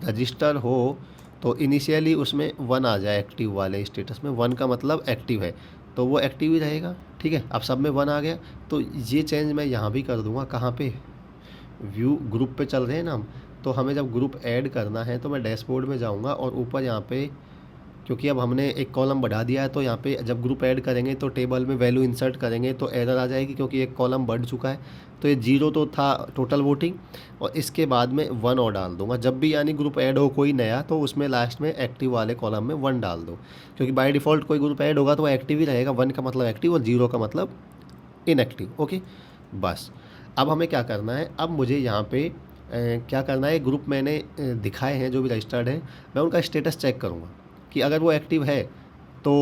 रजिस्टर हो तो इनिशियली उसमें 1 आ जाए, एक्टिव वाले स्टेटस में 1 का मतलब एक्टिव है तो वो एक्टिव ही रहेगा, ठीक है। अब सब में 1 आ गया तो ये चेंज मैं यहाँ भी कर दूँगा। कहाँ पे, व्यू ग्रुप पे चल रहे हैं ना हम, तो हमें जब ग्रुप ऐड करना है तो मैं डैशबोर्ड में जाऊँगा और ऊपर यहाँ पे, क्योंकि अब हमने एक कॉलम बढ़ा दिया है तो यहाँ पे जब ग्रुप ऐड करेंगे तो टेबल में वैल्यू इंसर्ट करेंगे तो एरर आ जाएगी, क्योंकि एक कॉलम बढ़ चुका है। तो ये 0 तो था टोटल वोटिंग, और इसके बाद में 1 और डाल दूंगा। जब भी यानी ग्रुप ऐड हो कोई नया तो उसमें लास्ट में एक्टिव वाले कॉलम में 1 डाल दो, क्योंकि बाय डिफ़ॉल्ट कोई ग्रुप ऐड होगा तो वो एक्टिव ही रहेगा। 1 का मतलब एक्टिव और 0 का मतलब इनएक्टिव। ओके, बस अब हमें क्या करना है, अब मुझे यहाँ पे क्या करना है, ग्रुप मैंने दिखाए हैं जो भी रजिस्टर्ड है, मैं उनका स्टेटस चेक करूँगा कि अगर वो एक्टिव है तो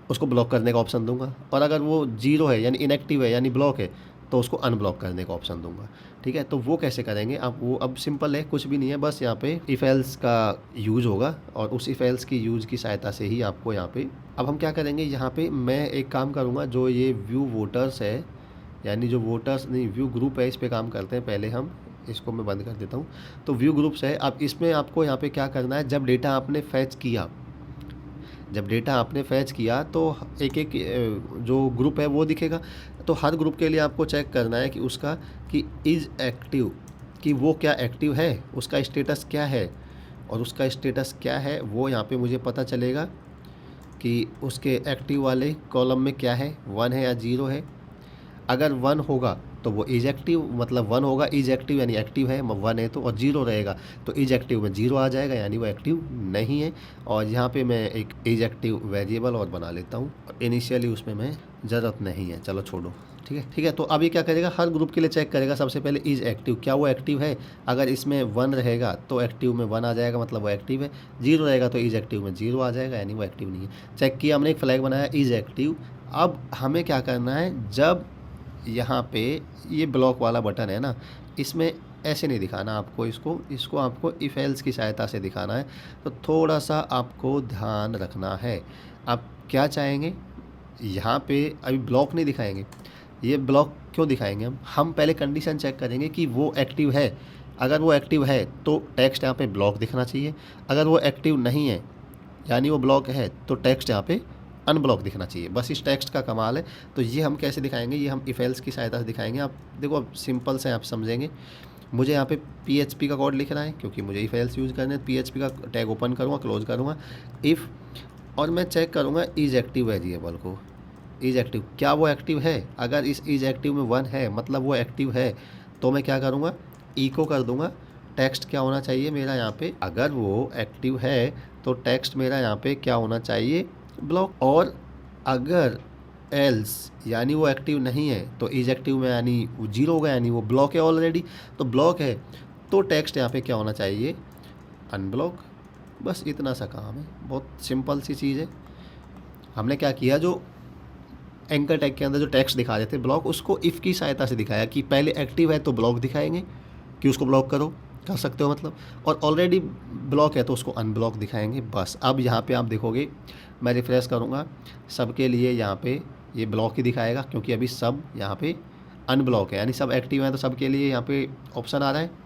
उसको ब्लॉक करने का ऑप्शन दूंगा, और अगर वो 0 है यानी इनएक्टिव है यानी ब्लॉक है तो उसको अनब्लॉक करने का ऑप्शन दूंगा, ठीक है। तो वो कैसे करेंगे आप, वो अब सिंपल है, कुछ भी नहीं है, बस यहाँ पे इफ एल्स का यूज होगा और उस इफ एल्स की यूज की सहायता से ही आपको यहाँ पे, अब हम क्या करेंगे, यहाँ पे मैं एक काम करूँगा, जो ये व्यू वोटर्स है यानी जो वोटर्स नहीं व्यू ग्रुप है, इस पर काम करते हैं पहले हम। इसको मैं बंद कर देता हूँ। तो व्यू ग्रुप्स है, अब इसमें आपको यहाँ पे क्या करना है, जब डेटा आपने फैच किया, जब डेटा आपने फैच किया तो एक एक जो ग्रुप है वो दिखेगा। तो हर ग्रुप के लिए आपको चेक करना है कि उसका कि इज़ एक्टिव, कि वो क्या एक्टिव है, उसका स्टेटस क्या है, और उसका स्टेटस क्या है वो यहाँ पे मुझे पता चलेगा कि उसके एक्टिव वाले कॉलम में क्या है, 1 है या 0 है। अगर 1 होगा तो वो इज एक्टिव, मतलब 1 होगा इज एक्टिव यानी एक्टिव है, 1 है तो, और 0 रहेगा तो इज एक्टिव में 0 आ जाएगा यानी वो एक्टिव नहीं है। और यहाँ पे मैं एक इज एक्टिव वेरिएबल और बना लेता हूँ, इनिशियली उसमें मैं ज़रूरत नहीं है, चलो छोड़ो, ठीक है ठीक है। तो अब ये क्या करेगा, हर ग्रुप के लिए चेक करेगा सबसे पहले इज एक्टिव, क्या वो एक्टिव है। अगर इसमें 1 रहेगा तो एक्टिव में 1 आ जाएगा मतलब वो एक्टिव है, 0 रहेगा तो इज एक्टिव में 0 आ जाएगा यानी वो एक्टिव नहीं है। चेक किया हमने, एक फ्लैग बनाया इज एक्टिव। अब हमें क्या करना है, जब यहाँ पे ये ब्लॉक वाला बटन है ना, इसमें ऐसे नहीं दिखाना आपको, इसको आपको इफ एल्स की सहायता से दिखाना है। तो थोड़ा सा आपको ध्यान रखना है। आप क्या चाहेंगे, यहाँ पे अभी ब्लॉक नहीं दिखाएंगे, ये ब्लॉक क्यों दिखाएंगे, हम पहले कंडीशन चेक करेंगे कि वो एक्टिव है। अगर वो एक्टिव है तो टेक्स्ट यहाँ पे ब्लॉक दिखना चाहिए, अगर वो एक्टिव नहीं है यानी वो ब्लॉक है तो टेक्स्ट यहाँ पे अनब्लॉक दिखना चाहिए। बस इस टेक्स्ट का कमाल है। तो ये हम कैसे दिखाएंगे, ये हम इफ एल्स की सहायता से दिखाएंगे। आप देखो अब सिंपल से आप समझेंगे। मुझे यहाँ पे PHP का कोड लिखना है क्योंकि मुझे इफ एल्स यूज़ करना है। PHP का टैग ओपन करूँगा, क्लोज करूँगा, इफ़, और मैं चेक करूँगा इज एक्टिव वेरिएबल को, इज एक्टिव क्या वो एक्टिव है। अगर इस इज एक्टिव में 1 है मतलब वो एक्टिव है, तो मैं क्या करूँगा, इको कर दूँगा। टेक्स्ट क्या होना चाहिए मेरा यहाँ पे, अगर वो एक्टिव है तो टेक्स्ट मेरा यहाँ पे क्या होना चाहिए, ब्लॉक। और अगर एल्स यानी वो एक्टिव नहीं है तो इज एक्टिव में यानी वो 0 होगा यानी वो ब्लॉक है ऑलरेडी। तो ब्लॉक है तो टेक्स्ट यहाँ पे क्या होना चाहिए, अनब्लॉक। बस इतना सा काम है, बहुत सिंपल सी चीज़ है। हमने क्या किया, जो एंकर टैग के अंदर जो टेक्स्ट दिखा रहे थे ब्लॉक, उसको इफ़ की सहायता से दिखाया कि पहले एक्टिव है तो ब्लॉक दिखाएंगे कि उसको ब्लॉक करो, कर सकते हो मतलब, और ऑलरेडी ब्लॉक है तो उसको अनब्लॉक दिखाएंगे। बस अब यहाँ पे आप देखोगे, मैं रिफ्रेश करूँगा, सबके लिए यहाँ पे ये ब्लॉक ही दिखाएगा क्योंकि अभी सब यहाँ पे अनब्लॉक है, यानी सब एक्टिव हैं, तो सबके लिए यहाँ पे ऑप्शन आ रहा है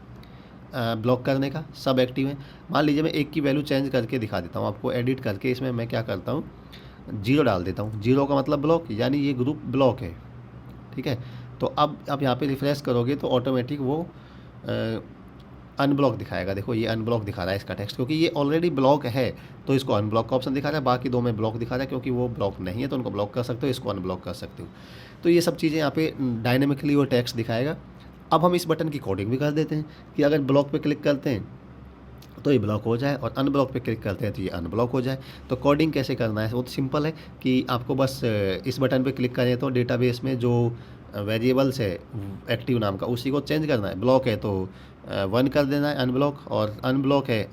ब्लॉक करने का, सब एक्टिव है। मान लीजिए मैं एक की वैल्यू चेंज करके दिखा देता हूँ आपको, एडिट करके इसमें मैं क्या करता हूँ, 0 डाल देता हूँ। 0 का मतलब ब्लॉक, यानी ये ग्रुप ब्लॉक है, ठीक है। तो अब आप यहाँ पे रिफ्रेश करोगे तो ऑटोमेटिक वो अनब्लॉक दिखाएगा। देखो ये अनब्लॉक दिखा रहा है इसका टेक्स्ट, क्योंकि ये ऑलरेडी ब्लॉक है तो इसको अनब्लॉक का ऑप्शन दिखा रहा है, बाकी दो में ब्लॉक दिखा रहा है क्योंकि वो ब्लॉक नहीं है तो उनको ब्लॉक कर सकते हो, इसको अनब्लॉक कर सकते हो। तो ये सब चीज़ें यहाँ पे डायनेमिकली वो टेक्स्ट दिखाएगा। अब हम इस बटन की कोडिंग भी कर देते हैं कि अगर ब्लॉक पे क्लिक करते हैं तो ये ब्लॉक हो जाए और अनब्लॉक पे क्लिक करते हैं तो ये अनब्लॉक हो जाए। तो कोडिंग कैसे करना है, बहुत सिंपल है कि आपको बस इस बटन पे क्लिक करें तो डेटाबेस में जो वेरिएबल्स है एक्टिव नाम का, उसी को चेंज करना है। ब्लॉक है तो 1 कर देना है अनब्लॉक, और अनब्लॉक है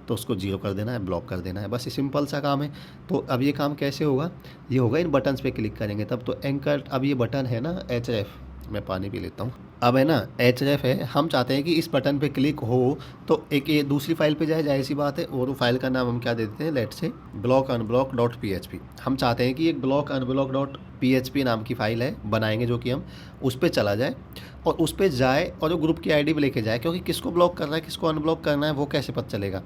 तो उसको 0 कर देना है, ब्लॉक कर देना है। बस ये सिंपल सा काम है। तो अब ये काम कैसे होगा, ये होगा इन बटन्स पे क्लिक करेंगे तब। तो एंकर, अब ये बटन है ना href, मैं पानी पी लेता हूँ। अब है ना href है, हम चाहते हैं कि इस बटन पे क्लिक हो तो एक ये दूसरी फाइल पे जाए, जाहिर सी बात है, और वो फाइल का नाम हम क्या देते हैं, लेट से ब्लॉक अनब्लॉक डॉट php। हम चाहते हैं कि एक ब्लॉक अनब्लॉक डॉट php नाम की फ़ाइल है बनाएंगे जो कि हम उस पर चला जाए और उस पर जाए और वो ग्रुप की आईडी भी लेके जाए, क्योंकि किसको ब्लॉक करना है किसको अनब्लॉक करना है वो कैसे पता चलेगा।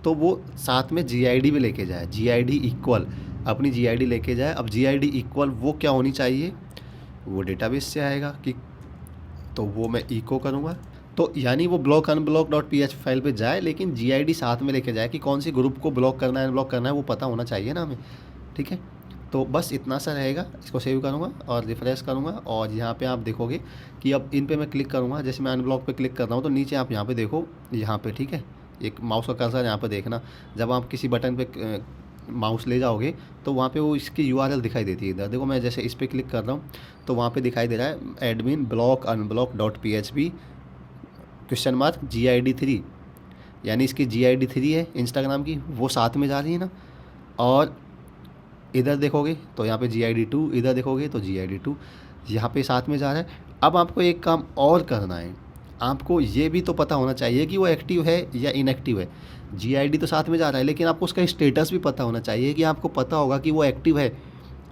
तो वो साथ में GID भी लेके जाए, GID इक्वल अपनी GID लेके जाए। अब GID इक्वल वो क्या होनी चाहिए, वो डेटाबेस से आएगा कि, तो वो मैं इको करूँगा। तो यानी वो block unblock dot php file पे जाए लेकिन GID साथ में लेके जाए कि कौन सी ग्रुप को ब्लॉक करना है अनब्लॉक करना है, वो पता होना चाहिए ना हमें, ठीक है। तो बस इतना सा रहेगा। इसको सेव करूँगा और रिफ्रेश करूँगा और यहाँ पे आप देखोगे कि अब इन पे मैं क्लिक करूँगा, जैसे मैं अनब्लॉक पे क्लिक कर रहा हूँ तो नीचे आप यहाँ पे देखो, यहाँ पे ठीक है, एक माउस का कर्सर यहाँ पे देखना, जब आप किसी बटन पे माउस ले जाओगे तो वहाँ पे वो इसकी URL दिखाई देती है। इधर देखो, मैं जैसे इस पर क्लिक कर रहा हूँ तो वहाँ पे दिखाई दे रहा है admin block unblock dot php question mark GID3, यानी इसकी GID3 है इंस्टाग्राम की, वो साथ में जा रही है ना। और इधर देखोगे तो यहाँ पे GID2, इधर देखोगे तो GID2 यहाँ पे साथ में जा रहा है। अब आपको एक काम और करना है, आपको ये भी तो पता होना चाहिए कि वो एक्टिव है या इनएक्टिव है। GID तो साथ में जा रहा है लेकिन आपको उसका स्टेटस भी पता होना चाहिए कि आपको पता होगा कि वो एक्टिव है,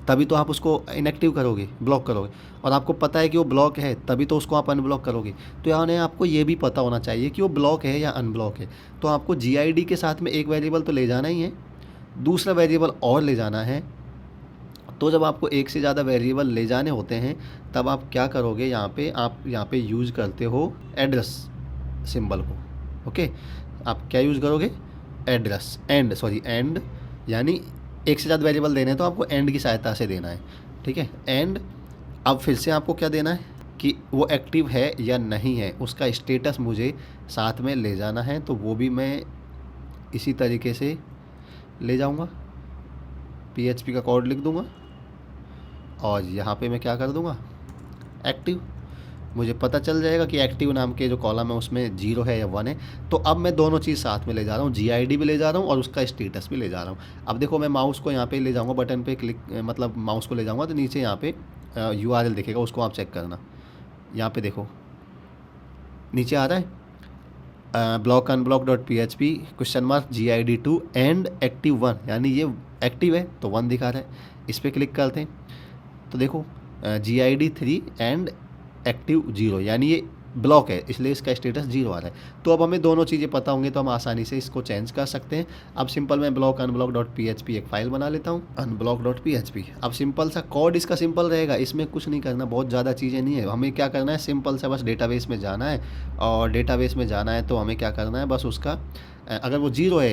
तभी तो आप उसको इनएक्टिव करोगे, ब्लॉक करोगे। और आपको पता है कि वो ब्लॉक है तभी तो उसको आप अनब्लॉक करोगे। तो यानी आपको ये भी पता होना चाहिए कि वो ब्लॉक है या अनब्लॉक है। तो आपको GID के साथ में एक वेरिएबल तो ले जाना ही है, दूसरा वेरिएबल और ले जाना है। तो जब आपको एक से ज़्यादा वेरिएबल ले जाने होते हैं तब आप क्या करोगे, यहाँ पे आप यहाँ पे यूज़ करते हो एड्रेस सिंबल को। ओके, आप क्या यूज़ करोगे, एड्रेस, एंड, यानी एक से ज़्यादा वेरिएबल देने हैं तो आपको एंड की सहायता से देना है, ठीक है। एंड अब फिर से आपको क्या देना है कि वो एक्टिव है या नहीं है, उसका स्टेटस मुझे साथ में ले जाना है। तो वो भी मैं इसी तरीके से ले जाऊँगा, PHP का कोड लिख दूँगा और यहाँ पे मैं क्या कर दूँगा, एक्टिव। मुझे पता चल जाएगा कि एक्टिव नाम के जो कॉलम है उसमें 0 है या 1 है। तो अब मैं दोनों चीज़ साथ में ले जा रहा हूँ, GID भी ले जा रहा हूँ और उसका स्टेटस भी ले जा रहा हूँ। अब देखो मैं माउस को यहाँ पे ले जाऊँगा, बटन पे क्लिक, मतलब माउस को ले जाऊँगा तो नीचे यहाँ पे URL दिखेगा, उसको आप चेक करना। यहाँ पे देखो नीचे आ रहा है block unblock dot php question mark GID2 and active 1, यानी ये एक्टिव है तो 1 दिखा रहा है। इस पर क्लिक करते हैं तो देखो GID3 एंड एक्टिव 0, यानी ये ब्लॉक है इसलिए इसका स्टेटस 0 आ रहा है। तो अब हमें दोनों चीज़ें पता होंगी तो हम आसानी से इसको चेंज कर सकते हैं। अब सिंपल मैं ब्लॉक अनब्लॉक डॉट php एक फ़ाइल बना लेता हूँ, अनब्लॉक डॉट php। अब सिंपल सा कोड इसका सिंपल रहेगा, इसमें कुछ नहीं करना, बहुत ज़्यादा चीज़ें नहीं है। हमें क्या करना है, सिंपल सा बस डेटाबेस में जाना है, और डेटाबेस में जाना है तो हमें क्या करना है, बस उसका अगर वो 0 है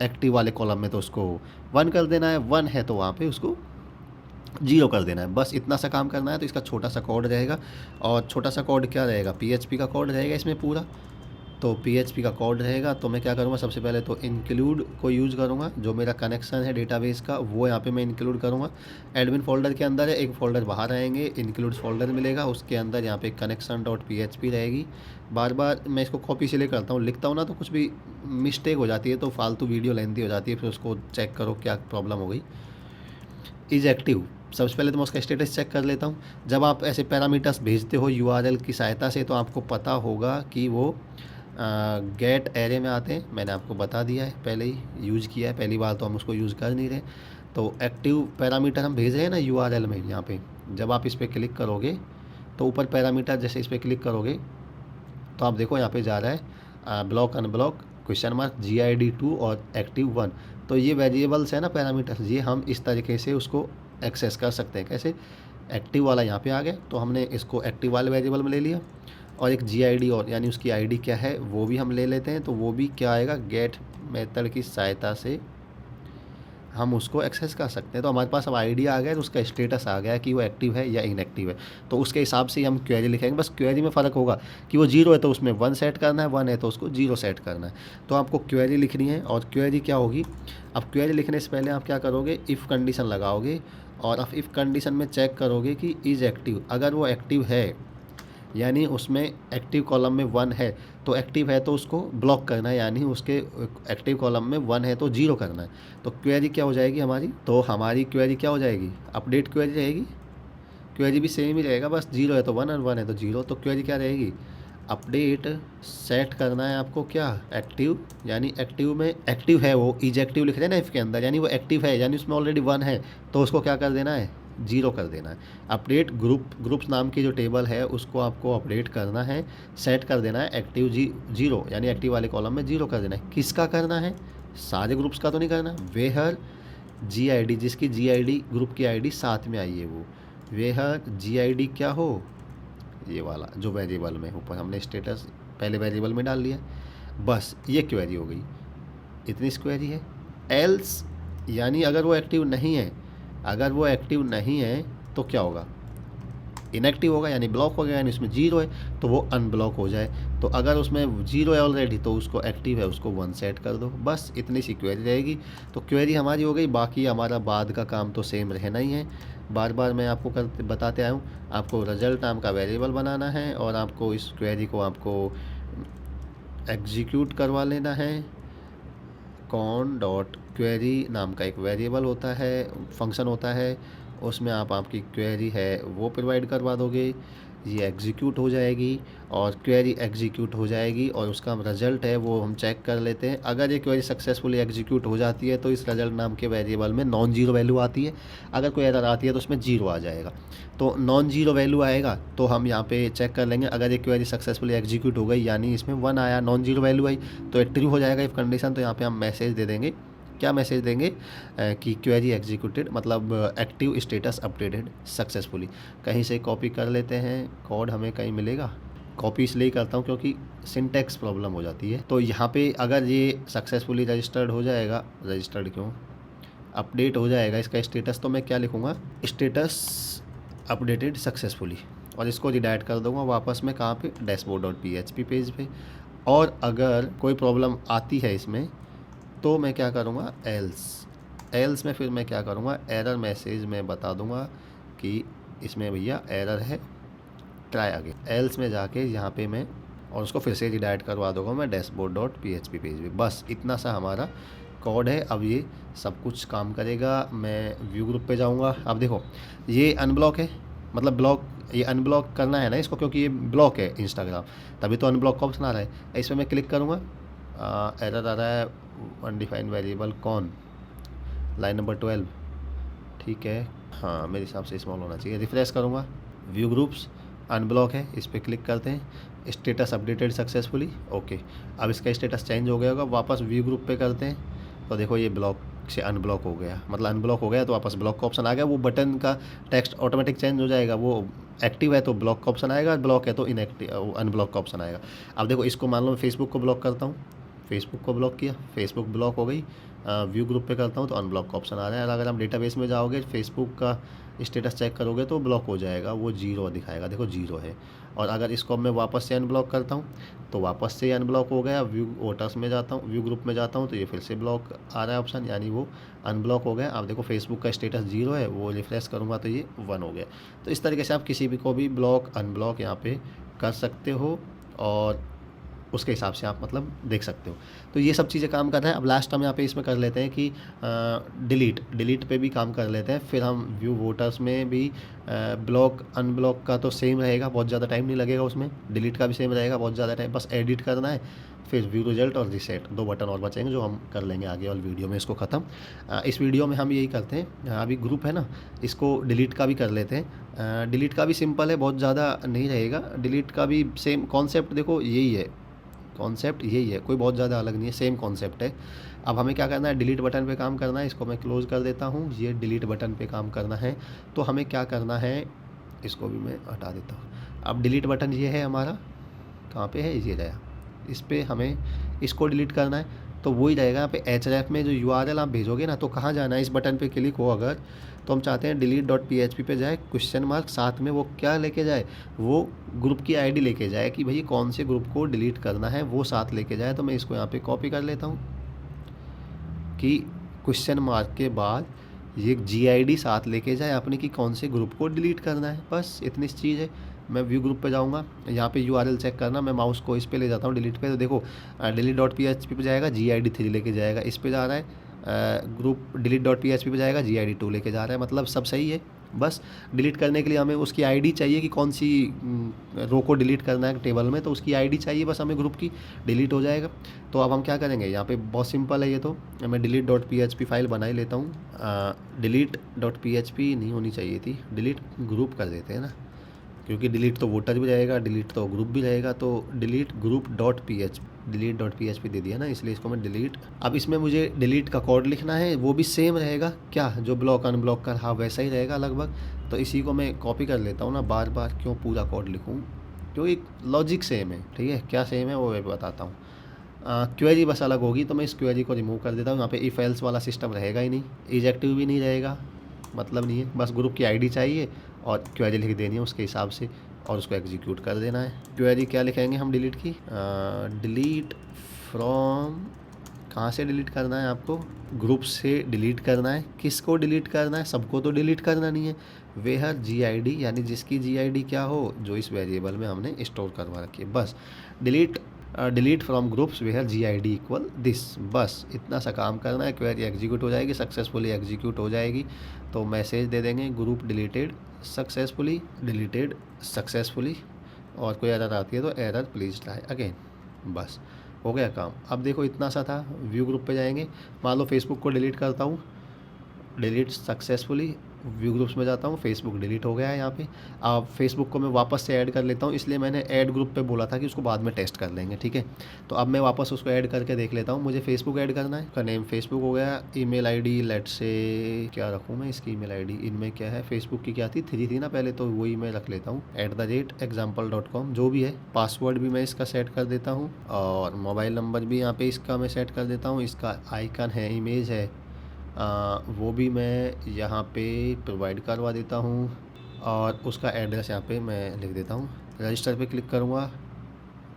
एक्टिव वाले कॉलम में तो उसको 1 कर देना है, 1 है तो वहाँ पर उसको 0 कर देना है। बस इतना सा काम करना है। तो इसका छोटा सा कोड रहेगा, और छोटा सा कोड क्या रहेगा, PHP का कोड रहेगा इसमें पूरा। तो PHP का कोड रहेगा तो मैं क्या करूँगा, सबसे पहले तो इंक्लूड को यूज़ करूँगा, जो मेरा कनेक्शन है डेटाबेस का वो यहाँ पे मैं इंक्लूड करूँगा। एडमिन फोल्डर के अंदर है, एक फ़ोल्डर बाहर आएंगे, इंक्लूड फोल्डर मिलेगा, उसके अंदर यहाँ पे कनेक्शन डॉट php रहेगी। बार बार मैं इसको कॉपी इसलिए करता हूँ, लिखता हूँ ना तो कुछ भी मिस्टेक हो जाती है तो फालतू वीडियो लेंथी हो जाती है, फिर उसको चेक करो क्या प्रॉब्लम हो गई। Is active. सबसे पहले तो मैं उसका स्टेटस चेक कर लेता हूँ। जब आप ऐसे पैरामीटर्स भेजते हो यूआरएल की सहायता से तो आपको पता होगा कि वो गेट एरे में आते हैं। मैंने आपको बता दिया है, पहले ही यूज़ किया है, पहली बार तो हम उसको यूज़ कर नहीं रहे। तो एक्टिव पैरामीटर हम भेज रहे हैं ना यूआरएल में, यहाँ पे जब आप इस पर क्लिक करोगे तो ऊपर पैरामीटर जैसे इस पर क्लिक करोगे तो आप देखो यहाँ पे जा रहा है block unblock question mark GID2 और एक्टिव 1। तो ये वेरिएबल्स है ना पैरामीटर्स, ये हम इस तरीके से उसको एक्सेस कर सकते हैं। कैसे? एक्टिव वाला यहाँ पे आ गया तो हमने इसको एक्टिव वाले वेरिएबल में ले लिया, और एक GID और यानी उसकी आईडी क्या है वो भी हम ले लेते हैं। तो वो भी क्या आएगा, गेट मेथड की सहायता से हम उसको एक्सेस कर सकते हैं। तो हमारे पास अब आईडी आ गया, तो उसका स्टेटस आ गया कि वो एक्टिव है या इनएक्टिव है। तो उसके हिसाब से ही हम क्वेरी लिखेंगे। बस क्वेरी में फ़र्क होगा कि वो 0 है तो उसमें 1 सेट करना है, 1 है तो उसको 0 सेट करना है। तो आपको क्वेरी लिखनी है, और क्वेरी क्या होगी, अब क्वेरी लिखने से पहले आप क्या करोगे, इफ़ कंडीशन लगाओगे, और आप इफ़ कंडीशन में चेक करोगे कि इज़ एक्टिव। अगर वो एक्टिव है यानी उसमें एक्टिव कॉलम में 1 है, तो एक्टिव है तो उसको ब्लॉक करना है, यानी उसके एक्टिव कॉलम में 1 है तो 0 करना है। तो क्वेरी क्या हो जाएगी हमारी, तो हमारी क्वेरी क्या हो जाएगी, अपडेट क्वेरी रहेगी। क्वेरी भी सेम ही रहेगा, बस 0 है तो 1 और 1 है तो 0। तो क्वेरी क्या रहेगी, अपडेट सेट करना है आपको क्या, एक्टिव, यानी एक्टिव में एक्टिव है वो, इज एक्टिव लिख रहे हैं ना इफ़ के अंदर, यानी वो एक्टिव है, यानी उसमें ऑलरेडी 1 है तो उसको क्या कर देना है, 0 कर देना है। अपडेट ग्रुप्स नाम की जो टेबल है उसको आपको अपडेट करना है, सेट कर देना है एक्टिव 0, यानी एक्टिव वाले कॉलम में 0 कर देना है। किसका करना है, सारे ग्रुप्स का तो नहीं करना। वेहर GID, जिसकी GID ग्रुप की आईडी साथ में आई है वो, वेहर GID क्या हो, ये वाला जो वेरिएबल में ऊपर हमने स्टेटस पहले वेरिएबल में डाल लिया। बस ये क्वेरी हो गई, इतनी क्वेरी है। एल्स यानी अगर वो एक्टिव नहीं है, अगर वो एक्टिव नहीं है तो क्या होगा, इनएक्टिव होगा, यानी ब्लॉक हो गया, यानी उसमें 0 है तो वो अनब्लॉक हो जाए। तो अगर उसमें 0 है ऑलरेडी तो उसको एक्टिव है उसको 1 सेट कर दो, बस इतनी सी क्वेरी रहेगी। तो क्वेरी हमारी हो गई, बाकी हमारा बाद का काम तो सेम रहना ही है। बार बार मैं आपको बताते आया हूँ, आपको रिजल्ट नाम का वेरिएबल बनाना है, और आपको इस क्वेरी को आपको एग्जीक्यूट करवा लेना है। कॉन डॉट क्वेरी नाम का एक वेरिएबल होता है, फंक्शन होता है, उसमें आप आपकी क्वेरी है वो प्रोवाइड करवा दोगे, ये एग्जीक्यूट हो जाएगी, और क्वेरी एग्जीक्यूट हो जाएगी, और उसका रिजल्ट है वो हम चेक कर लेते हैं। अगर ये क्वेरी सक्सेसफुली एग्जीक्यूट हो जाती है तो इस रिजल्ट नाम के वेरिएबल में नॉन जीरो वैल्यू आती है, अगर कोई एरर आती है तो उसमें 0 आ जाएगा। तो नॉन जीरो वैल्यू आएगा तो हम यहाँ पे चेक कर लेंगे, अगर ये क्वेरी सक्सेसफुली एग्जीक्यूट हो गई यानी इसमें 1 आया, नॉन जीरो वैल्यू आई, तो ट्रू हो जाएगा इफ कंडीशन। तो यहाँ पे हम मैसेज दे देंगे, क्या मैसेज देंगे कि क्वेरी एग्जीक्यूटेड, मतलब एक्टिव स्टेटस अपडेटेड सक्सेसफुली। कहीं से कॉपी कर लेते हैं, कोड हमें कहीं मिलेगा, कॉपी इसलिए करता हूँ क्योंकि सिंटैक्स प्रॉब्लम हो जाती है। तो यहाँ पे अगर ये सक्सेसफुली रजिस्टर्ड हो जाएगा, रजिस्टर्ड क्यों, अपडेट हो जाएगा इसका स्टेटस, तो मैं क्या लिखूँगा, स्टेटस अपडेटेड सक्सेसफुली, और इसको रिडायरेक्ट कर दूँगा वापस में कहाँ पे, dashboard.php पेज पे। और अगर कोई प्रॉब्लम आती है इसमें तो मैं क्या करूँगा, एल्स में फिर मैं क्या करूँगा, एरर मैसेज में बता दूँगा कि इसमें भैया एरर है, ट्राई अगेन। एल्स में जाके यहाँ पे मैं, और उसको फिर से रिडायरेक्ट करवा दूँगा मैं dashboard.php पेज पे। बस इतना सा हमारा कोड है। अब ये सब कुछ काम करेगा। मैं व्यू ग्रुप पे जाऊँगा, अब देखो ये अनब्लॉक है, मतलब ब्लॉक, ये अनब्लॉक करना है ना इसको, क्योंकि ये ब्लॉक है इंस्टाग्राम, तभी तो अनब्लॉक का ऑप्शन आ रहा है। इस पर मैं क्लिक करूँगा, एरर आ रहा है, अनडिफाइंड वेरिएबल कौन, लाइन नंबर 12, ठीक है, हाँ मेरे हिसाब से स्मॉल होना चाहिए। रिफ्रेश करूँगा, व्यू ग्रुप्स अनब्लॉक है, इस पर क्लिक करते हैं, स्टेटस अपडेटेड सक्सेसफुली, ओके। अब इसका स्टेटस चेंज हो गया होगा, वापस व्यू ग्रुप पे करते हैं, तो देखो ये ब्लॉक से अनब्लॉक हो गया, मतलब अनब्लॉक हो गया तो वापस ब्लॉक का ऑप्शन आ गया। वो बटन का टेक्स्ट ऑटोमेटिक चेंज हो जाएगा, वो एक्टिव है तो ब्लॉक का ऑप्शन आएगा, ब्लॉक है तो इनएक्टिव अनब्लॉक का ऑप्शन आएगा। अब देखो इसको मान लो मैं फेसबुक को ब्लॉक करता हूँ, फेसबुक को ब्लॉक किया, फेसबुक ब्लॉक हो गई, व्यू ग्रुप पे करता हूँ तो अनब्लॉक का ऑप्शन आ रहा है। और अगर हम डेटाबेस में जाओगे, फेसबुक का स्टेटस चेक करोगे तो ब्लॉक हो जाएगा, वो 0 दिखाएगा, देखो 0 है। और अगर इसको मैं वापस से अनब्लॉक करता हूँ तो वापस से अनब्लॉक हो गया, व्यू वोटर्स में जाता हूँ, व्यू ग्रुप में जाता हूँ तो ये फिर से ब्लॉक आ रहा है ऑप्शन, यानी वो अनब्लॉक हो गया। अब देखो फेसबुक का स्टेटस 0 है, वो रिफ्रेश करूँगा तो ये 1 हो गया। तो इस तरीके से आप किसी भी को भी ब्लॉक अनब्लॉक यहाँ पे कर सकते हो। और उसके हिसाब से आप मतलब देख सकते हो। तो ये सब चीज़ें काम कर रहा है। अब लास्ट हम यहाँ पे इसमें कर लेते हैं कि डिलीट पे भी काम कर लेते हैं। फिर हम व्यू वोटर्स में भी ब्लॉक अनब्लॉक का तो सेम रहेगा, बहुत ज़्यादा टाइम नहीं लगेगा उसमें। डिलीट का भी सेम रहेगा, बहुत ज़्यादा टाइम, बस एडिट करना है। फिर व्यू रिजल्ट और रीसेट, 2 बटन और बचेंगे जो हम कर लेंगे आगे वाली वीडियो में इसको ख़त्म। इस वीडियो में हम यही करते हैं, अभी ग्रुप है ना, इसको डिलीट का भी कर लेते हैं। डिलीट का भी सिंपल है, बहुत ज़्यादा नहीं रहेगा। डिलीट का भी सेम कॉन्सेप्ट देखो यही है, कॉन्सेप्ट यही है, कोई बहुत ज़्यादा अलग नहीं है, सेम कॉन्सेप्ट है। अब हमें क्या करना है, डिलीट बटन पे काम करना है। इसको मैं क्लोज़ कर देता हूँ। ये डिलीट बटन पे काम करना है। तो हमें क्या करना है, इसको भी मैं हटा देता हूँ। अब डिलीट बटन ये है हमारा, कहाँ पे है, ये रहा। इस पर हमें इसको डिलीट करना है। तो वही रहेगा यहाँ पे href में जो URL आप भेजोगे ना, तो कहाँ जाना है, इस बटन पे क्लिक हो अगर, तो हम चाहते हैं delete.php पे जाए, क्वेश्चन मार्क, साथ में वो क्या लेके जाए, वो ग्रुप की आईडी लेके जाए कि भाई कौन से ग्रुप को डिलीट करना है, वो साथ लेके जाए। तो मैं इसको यहाँ पे कॉपी कर लेता हूँ कि क्वेश्चन मार्क के बाद ये GID साथ लेके जाए अपने कि कौन से ग्रुप को डिलीट करना है। बस इतनी सी चीज़ है। मैं व्यू ग्रुप पे जाऊँगा, यहाँ पे URL चेक करना, मैं माउस को इस पे ले जाता हूँ डिलीट पे, तो देखो delete.php पे जाएगा, GID 3 लेके जाएगा, इस पे जा रहा है ग्रुप delete.php पे जाएगा, GID 2 लेके जा रहा है, मतलब सब सही है। बस डिलीट करने के लिए हमें उसकी आईडी चाहिए कि कौन सी रो को डिलीट करना है टेबल में, तो उसकी आईडी चाहिए बस हमें ग्रुप की, डिलीट हो जाएगा। तो अब हम क्या करेंगे, यहाँ पे बहुत सिंपल है ये, तो मैं delete.php फाइल बना ही लेता हूँ। delete.php नहीं होनी चाहिए थी, डिलीट ग्रुप कर देते हैं ना, क्योंकि डिलीट तो वोटर भी रहेगा, डिलीट तो ग्रुप भी रहेगा, तो delete group dot P H delete.php दे दिया ना, इसलिए इसको मैं डिलीट। अब इसमें मुझे डिलीट का कोड लिखना है, वो भी सेम रहेगा क्या, जो ब्लॉक अनब्लॉक का रहा वैसा ही रहेगा लगभग। तो इसी को मैं कॉपी कर लेता हूँ ना, बार बार क्यों पूरा कोड लिखूँ, क्योंकि लॉजिक सेम है। ठीक है, क्या सेम है वो मैं बताता हूँ। क्वेरी बस अलग होगी, तो मैं इस क्वेरी को रिमूव कर देता हूँ। यहाँ पे इफ एल्स वाला सिस्टम रहेगा ही नहीं, इजेक्टिव भी नहीं रहेगा, मतलब नहीं है। बस ग्रुप की आईडी चाहिए और क्वेरी लिख देनी है उसके हिसाब से, और उसको एग्जीक्यूट कर देना है। क्वेरी क्या लिखेंगे हम डिलीट की, डिलीट फ्रॉम, कहाँ से डिलीट करना है आपको, ग्रुप से डिलीट करना है। किसको डिलीट करना है, सबको तो डिलीट करना नहीं है। वेहर GID, यानी जिसकी GID क्या हो, जो इस वेरिएबल में हमने स्टोर करवा रखी है। बस delete from groups वेहर GID equal this, बस इतना सा काम करना है। क्वेरी एग्जीक्यूट हो जाएगी, सक्सेसफुली एग्जीक्यूट हो जाएगी। तो मैसेज दे देंगे ग्रुप डिलीटेड सक्सेसफुली, और कोई एरर आती है तो एरर प्लीज़ ट्राई अगेन। बस हो गया काम। अब देखो इतना सा था। व्यू ग्रुप पे जाएंगे, मान लो फेसबुक को डिलीट करता हूँ, डिलीट सक्सेसफुली, व्यू ग्रुप्स में जाता हूँ, फेसबुक डिलीट हो गया है यहाँ पे। अब फेसबुक को मैं वापस से ऐड कर लेता हूँ, इसलिए मैंने ऐड ग्रुप पे बोला था कि उसको बाद में टेस्ट कर लेंगे। ठीक है, तो अब मैं वापस उसको ऐड करके देख लेता हूँ। मुझे फेसबुक ऐड करना है, का नेम फेसबुक हो गया। ईमेल आईडी लेट से क्या रखूँ मैं, इसकी ईमेल आईडी इनमें क्या है, फेसबुक की क्या थी, 3 थी ना पहले, तो वही मैं रख लेता हूँ @example.com, जो भी है। पासवर्ड भी मैं इसका सेट कर देता हूँ, और मोबाइल नंबर भी यहाँ पे इसका मैं सेट कर देता हूँ। इसका आइकन है, इमेज है, वो भी मैं यहाँ पे प्रोवाइड करवा देता हूँ, और उसका एड्रेस यहाँ पे मैं लिख देता हूँ। रजिस्टर पे क्लिक करूँगा,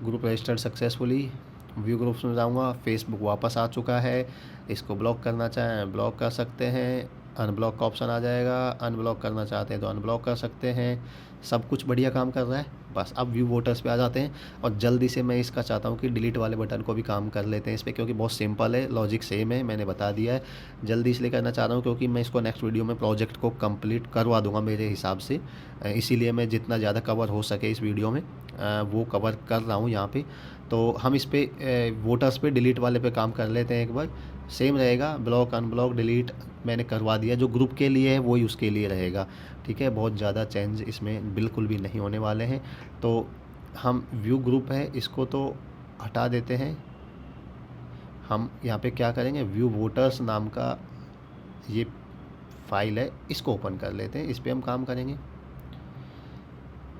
group registered successfully. View groups में जाऊँगा, फेसबुक वापस आ चुका है। इसको ब्लॉक करना चाहें ब्लॉक कर सकते हैं, अनब्लॉक का ऑप्शन आ जाएगा, अनब्लॉक करना चाहते हैं तो अनब्लॉक कर सकते हैं। सब कुछ बढ़िया काम कर रहा है। बस अब व्यू वोटर्स पे आ जाते हैं, और जल्दी से मैं इसका चाहता हूँ कि डिलीट वाले बटन को भी काम कर लेते हैं इस पर, क्योंकि बहुत सिंपल है, लॉजिक सेम है, मैंने बता दिया है। जल्दी इसलिए करना चाह रहा हूँ क्योंकि मैं इसको नेक्स्ट वीडियो में प्रोजेक्ट को कंप्लीट करवा दूंगा मेरे हिसाब से, इसीलिए मैं जितना ज़्यादा कवर हो सके इस वीडियो में वो कवर कर रहा हूँ यहाँ पे। तो हम इस पे वोटर्स पे डिलीट वाले पे काम कर लेते हैं एक बार। सेम रहेगा, ब्लॉक अनब्लॉक डिलीट मैंने करवा दिया, जो ग्रुप के लिए है वही उसके लिए रहेगा। ठीक है, बहुत ज़्यादा चेंज इसमें बिल्कुल भी नहीं होने वाले हैं। तो हम व्यू ग्रुप है, इसको तो हटा देते हैं। हम यहाँ पे क्या करेंगे, व्यू वोटर्स नाम का ये फाइल है, इसको ओपन कर लेते हैं, इस पर हम काम करेंगे।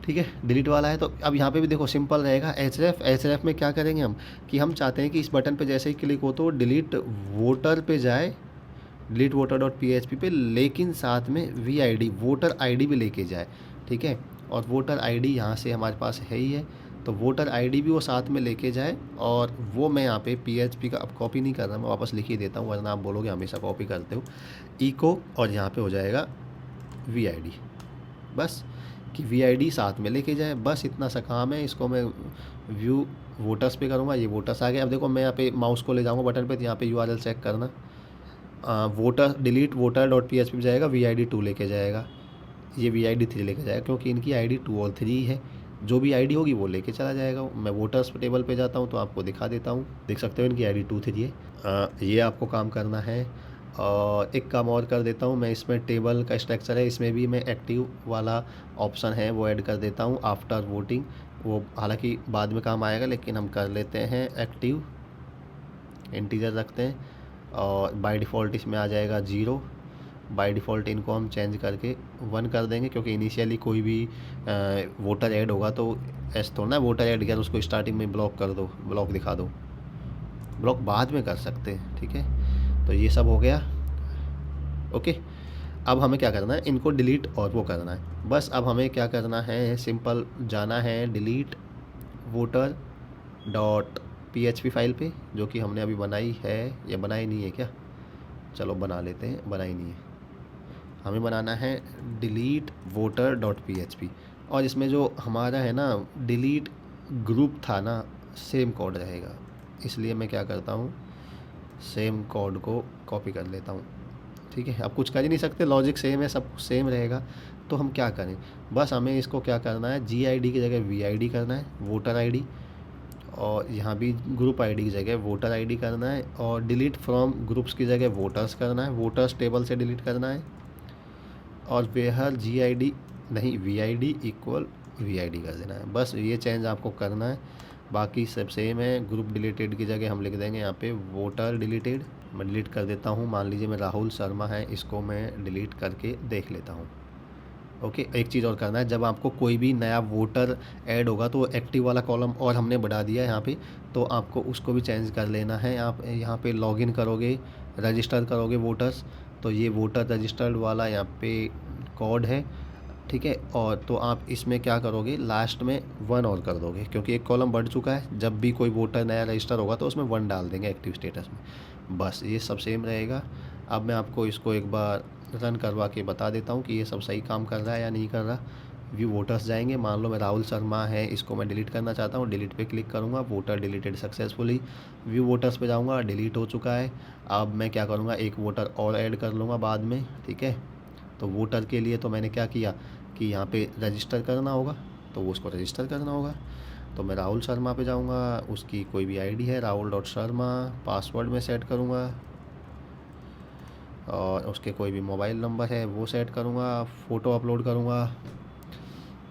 ठीक है, डिलीट वाला है, तो अब यहाँ पे भी देखो सिंपल रहेगा। एचरेफ में क्या करेंगे हम, कि हम चाहते हैं कि इस बटन पे जैसे ही क्लिक हो तो डिलीट वोटर पे जाए, डिलीट वोटर डॉट PHP पे, लेकिन साथ में VID वोटर ID भी लेके जाए। ठीक है, और वोटर ID यहाँ से हमारे पास है ही है, तो वोटर ID भी वो साथ में लेके जाए। और वो मैं यहाँ पे PHP का अब कॉपी नहीं कर रहा, मैं वापस लिख ही देता हूँ, वरना आप बोलोगे हमेशा कॉपी करते हो। इको, और यहाँ पे हो जाएगा VID। बस कि वीआईडी साथ में लेके जाए, बस इतना सा काम है। इसको मैं व्यू वोटर्स पे करूँगा, ये वोटर्स आ गए। अब देखो मैं यहाँ पे माउस को ले जाऊँगा बटन पे, तो यहाँ पे यूआरएल चेक करना, voter delete voter dot PHP पे जाएगा, वीआईडी 2 लेके जाएगा, ये वीआईडी 3 लेके जाएगा, क्योंकि इनकी आईडी 2 और 3 है। जो भी आईडी होगी वो लेके चला जाएगा। मैं वोटर्स टेबल पे जाता हूँ तो आपको दिखा देता हूँ, देख सकते हो इनकी आईडी 2 3 है। ये आपको काम करना है। और एक काम और कर देता हूँ मैं, इसमें टेबल का स्ट्रक्चर है, इसमें भी मैं एक्टिव वाला ऑप्शन है वो ऐड कर देता हूँ आफ्टर वोटिंग। वो हालांकि बाद में काम आएगा, लेकिन हम कर लेते हैं एक्टिव, इंटीजर रखते हैं। और बाय डिफ़ॉल्ट इसमें आ जाएगा 0। बाय डिफ़ॉल्ट इनको हम चेंज करके 1 कर देंगे, क्योंकि इनिशियली कोई भी वोटर ऐड होगा तो ऐसा थोड़ा ना वोटर ऐड किया तो उसको स्टार्टिंग में ब्लॉक कर दो, ब्लॉक दिखा दो। ब्लॉक बाद में कर सकते हैं, ठीक है। तो ये सब हो गया, ओके। अब हमें क्या करना है, इनको डिलीट और वो करना है। बस अब हमें क्या करना है, सिंपल जाना है delete voter dot PHP file पे, जो कि हमने अभी बनाई है, या बनाई नहीं है क्या, चलो बना लेते हैं, बनाई नहीं है। हमें बनाना है डिलीट वोटर डॉट PHP, और इसमें जो हमारा है ना डिलीट ग्रुप था ना, सेम कोड रहेगा। इसलिए मैं क्या करता हूँ, सेम कोड को कॉपी कर लेता हूँ, ठीक है। अब कुछ कर ही नहीं सकते, लॉजिक सेम है, सब कुछ सेम रहेगा। तो हम क्या करें, बस हमें इसको क्या करना है, GID की जगह VID करना है, वोटर ID। और यहाँ भी ग्रुप आईडी की जगह वोटर आईडी करना है, और डिलीट फ्रॉम ग्रुप्स की जगह वोटर्स करना है, वोटर्स टेबल से डिलीट करना है। और वेहर GID नहीं, VID इक्वल VID कर देना है। बस ये चेंज आपको करना है, बाकी सब सेम है। ग्रुप डिलीटेड की जगह हम लिख देंगे यहाँ पे वोटर डिलीटेड। मैं डिलीट कर देता हूँ, मान लीजिए मैं राहुल शर्मा है, इसको मैं डिलीट करके देख लेता हूँ, ओके। एक चीज़ और करना है, जब आपको कोई भी नया वोटर ऐड होगा तो एक्टिव वाला कॉलम और हमने बढ़ा दिया है यहाँ पे, तो आपको उसको भी चेंज कर लेना है। आप यहाँ पे लॉगिन करोगे, रजिस्टर करोगे वोटर्स, तो ये वोटर रजिस्टर्ड वाला यहाँ पे कोड है, ठीक है। और तो आप इसमें क्या करोगे, लास्ट में 1 और कर दोगे, क्योंकि एक कॉलम बढ़ चुका है। जब भी कोई वोटर नया रजिस्टर होगा तो उसमें 1 डाल देंगे एक्टिव स्टेटस में। बस ये सब सेम रहेगा। अब मैं आपको इसको एक बार रन करवा के बता देता हूँ कि ये सब सही काम कर रहा है या नहीं कर रहा। व्यू वोटर्स जाएंगे, मान लो मैं राहुल शर्मा है, इसको मैं डिलीट करना चाहता हूँ, डिलीट पे क्लिक करूँगा, voter deleted successfully. View voters पे जाऊँगा, डिलीट हो चुका है। अब मैं क्या करूँगा, एक वोटर और ऐड कर लूँगा बाद में, ठीक है। तो वोटर के लिए तो मैंने क्या किया कि यहाँ पे रजिस्टर करना होगा, तो वो उसको रजिस्टर करना होगा। तो मैं राहुल शर्मा पे जाऊँगा, उसकी कोई भी आईडी है राहुल डॉट शर्मा, पासवर्ड में सेट करूँगा, और उसके कोई भी मोबाइल नंबर है वो सेट करूँगा, फ़ोटो अपलोड करूँगा,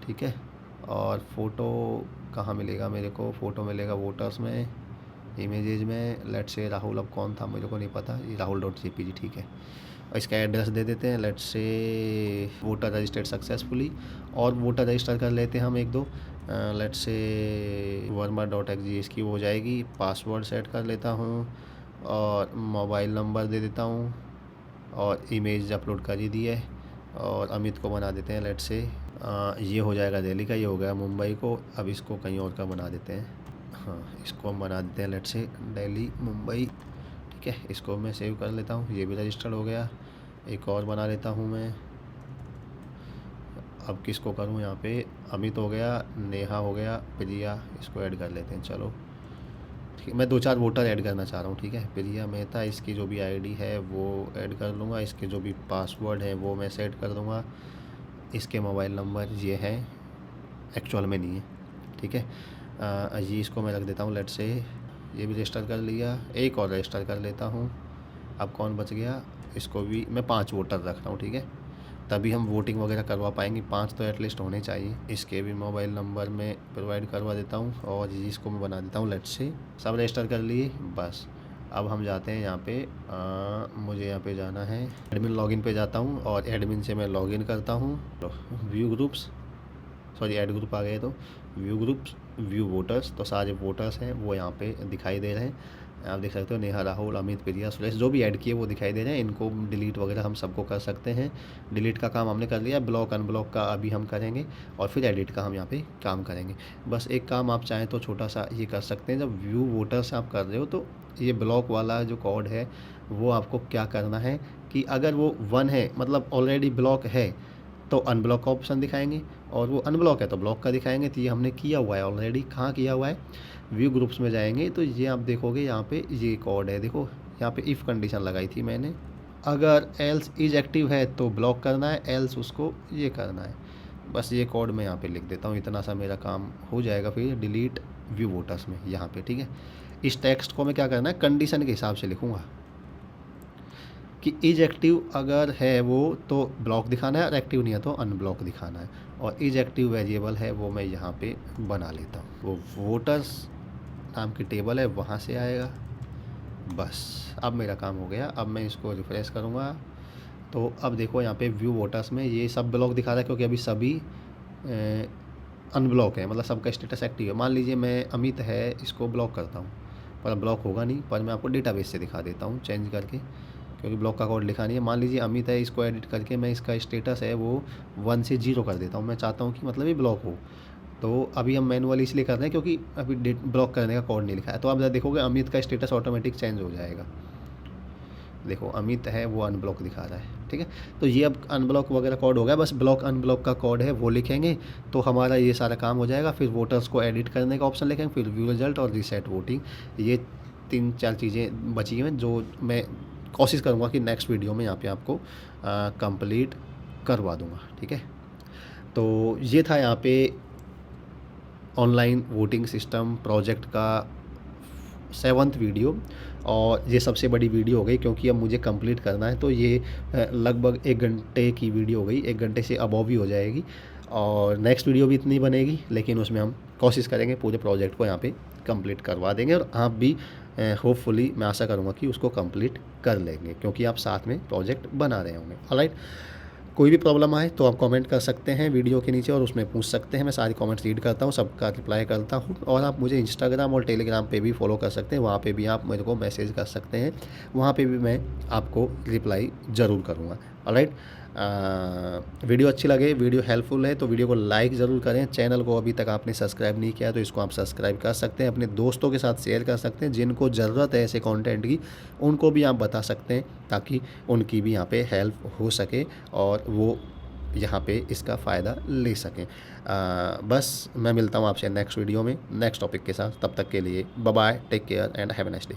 ठीक है। और फ़ोटो कहाँ मिलेगा मेरे को, फ़ोटो मिलेगा वोटर्स में, इमेजेज में। लेट से राहुल, अब कौन था मुझे को नहीं पता, ये राहुल डॉट JPG, ठीक है। और इसका एड्रेस दे देते हैं, लेट से वोटर रजिस्टर्ड सक्सेसफुली। और वोटर रजिस्टर कर लेते हैं हम एक दो, लेट से वर्मा डॉट XG, इसकी हो जाएगी। पासवर्ड सेट कर लेता हूँ, और मोबाइल नंबर दे देता हूँ, और इमेज अपलोड कर ही दी है। और अमित को बना देते हैं लेट से, ये हो जाएगा दिल्ली का, ये हो गया मुंबई को। अब इसको कहीं और का बना देते हैं, हाँ इसको हम बना देते हैं लेट से दिल्ली मुंबई, ठीक है। इसको मैं सेव कर लेता हूँ, ये भी रजिस्टर्ड हो गया। एक और बना लेता हूँ मैं, अब किसको करूँ यहाँ पे, अमित हो गया, नेहा हो गया, प्रिया, इसको ऐड कर लेते हैं, चलो ठीक है। मैं 2-4 वोटर ऐड करना चाह रहा हूँ, ठीक है। प्रिया मेहता, इसकी जो भी आईडी है वो ऐड कर लूँगा, इसके जो भी पासवर्ड है वो मैं सेट कर दूँगा। इसके मोबाइल नंबर ये है, एक्चुअल में नहीं है, ठीक है। ये इसको मैं रख देता हूँ लेट से, ये भी रजिस्टर कर लिया। एक और रजिस्टर कर लेता हूँ, अब कौन बच गया, इसको भी मैं 5 वोटर रख रहा हूँ, ठीक है। तभी हम वोटिंग वगैरह करवा पाएंगे, 5 तो एटलीस्ट होने चाहिए। इसके भी मोबाइल नंबर मैं प्रोवाइड करवा देता हूँ, और इसको मैं बना देता हूँ लेट से, सब रजिस्टर कर लिए। बस अब हम जाते हैं यहाँ पे, मुझे यहाँ पे जाना है, एडमिन लॉगिन पे जाता हूँ, और एडमिन से मैं लॉगिन करता हूँ। View groups, sorry add group आ गए, तो व्यू ग्रुप्स, व्यू वोटर्स, तो सारे वोटर्स हैं वो यहाँ पे दिखाई दे रहे हैं। आप देख सकते हो, नेहा, राहुल, अमित, प्रिया, सुरेश, जो भी ऐड किए वो दिखाई दे रहे हैं। इनको डिलीट वगैरह हम सबको कर सकते हैं। डिलीट का काम हमने कर लिया, ब्लॉक अनब्लॉक का अभी हम करेंगे, और फिर एडिट का हम यहाँ पे काम करेंगे। बस एक काम आप चाहें तो छोटा सा ये कर सकते हैं, जब व्यू वोटर्स आप कर रहे हो तो ये ब्लॉक वाला जो कोड है वो आपको क्या करना है कि अगर वो 1 है, मतलब ऑलरेडी ब्लॉक है, तो अनब्लॉक का ऑप्शन दिखाएंगे, और वो अनब्लॉक है तो ब्लॉक का दिखाएंगे। तो ये हमने किया हुआ है ऑलरेडी। कहाँ किया हुआ है? व्यू ग्रुप्स में जाएंगे तो ये आप देखोगे यहाँ पे ये कोड है, देखो यहाँ पे इफ़ कंडीशन लगाई थी मैंने। अगर एल्स इज एक्टिव है तो ब्लॉक करना है, एल्स उसको ये करना है। बस ये कोड मैं यहाँ पे लिख देता हूँ, इतना सा मेरा काम हो जाएगा। फिर डिलीट व्यू वोटर्स में यहाँ पे, ठीक है। इस टेक्स्ट को मैं क्या करना है, कंडीशन के हिसाब से लिखूँगा कि इज एक्टिव अगर है वो तो ब्लॉक दिखाना है, और एक्टिव नहीं है तो अनब्लॉक दिखाना है। और इज एक्टिव वेरिएबल है वो मैं यहाँ पे बना लेता हूँ, वो वोटर्स नाम की टेबल है वहाँ से आएगा। बस अब मेरा काम हो गया। अब मैं इसको रिफ्रेश करूँगा तो अब देखो यहाँ पे व्यू वोटर्स में ये सब ब्लॉक दिखा रहा है, क्योंकि अभी सभी अनब्लॉक है, मतलब सबका स्टेटस एक्टिव है। मान लीजिए मैं अमित है इसको ब्लॉक करता हूँ, पर ब्लॉक होगा नहीं, पर मैं आपको डेटाबेस से दिखा देता हूँ चेंज करके, क्योंकि ब्लॉक का कोड लिखा नहीं है। मान लीजिए अमित है, इसको एडिट करके मैं इसका स्टेटस है वो 1 से 0 कर देता हूँ। मैं चाहता हूँ कि मतलब ये ब्लॉक हो, तो अभी हम मैनुअली इसलिए कर रहे हैं क्योंकि अभी ब्लॉक करने का कोड नहीं लिखा है। तो आप देखोगे अमित का स्टेटस ऑटोमेटिक चेंज हो जाएगा। देखो अमित है वो अनब्लॉक दिखा रहा है, ठीक है। तो ये अब अनब्लॉक वगैरह कोड हो गया, बस ब्लॉक अनब्लॉक का कोड है वो लिखेंगे तो हमारा ये सारा काम हो जाएगा। फिर वोटर्स को एडिट करने का ऑप्शन लिखेंगे, फिर व्यू रिजल्ट और रीसेट वोटिंग। ये 3-4 चीज़ें बची हैं जो मैं कोशिश करूँगा कि नेक्स्ट वीडियो में यहाँ पे आपको कंप्लीट करवा दूँगा, ठीक है। तो ये था यहाँ पे ऑनलाइन वोटिंग सिस्टम प्रोजेक्ट का 7th वीडियो, और ये सबसे बड़ी वीडियो हो गई क्योंकि अब मुझे कंप्लीट करना है। तो ये लगभग 1 घंटे की वीडियो हो गई, 1 घंटे से अबव ही हो जाएगी। और नेक्स्ट वीडियो भी इतनी बनेगी, लेकिन उसमें हम कोशिश करेंगे पूरे प्रोजेक्ट को यहाँ पे कंप्लीट करवा देंगे, और आप भी होपफुली मैं आशा करूँगा कि उसको कंप्लीट कर लेंगे, क्योंकि आप साथ में प्रोजेक्ट बना रहे होंगे। ऑलराइट, कोई भी प्रॉब्लम आए तो आप कमेंट कर सकते हैं वीडियो के नीचे, और उसमें पूछ सकते हैं। मैं सारी कमेंट्स रीड करता हूँ, सबका रिप्लाई करता हूँ। और आप मुझे इंस्टाग्राम और टेलीग्राम पे भी फॉलो कर सकते हैं, वहाँ पे भी आप मेरे को मैसेज कर सकते हैं, वहाँ पे भी मैं आपको रिप्लाई ज़रूर करूँगा। ऑलराइट, वीडियो अच्छी लगे, वीडियो हेल्पफुल है तो वीडियो को लाइक ज़रूर करें। चैनल को अभी तक आपने सब्सक्राइब नहीं किया तो इसको आप सब्सक्राइब कर सकते हैं, अपने दोस्तों के साथ शेयर कर सकते हैं। जिनको ज़रूरत है ऐसे कंटेंट की उनको भी आप बता सकते हैं, ताकि उनकी भी यहाँ पे हेल्प हो सके और वो यहाँ पे इसका फ़ायदा ले सकें। बस मैं मिलता हूँ आपसे नेक्स्ट वीडियो में नेक्स्ट टॉपिक के साथ। तब तक के लिए bye bye, take care and have a nice day.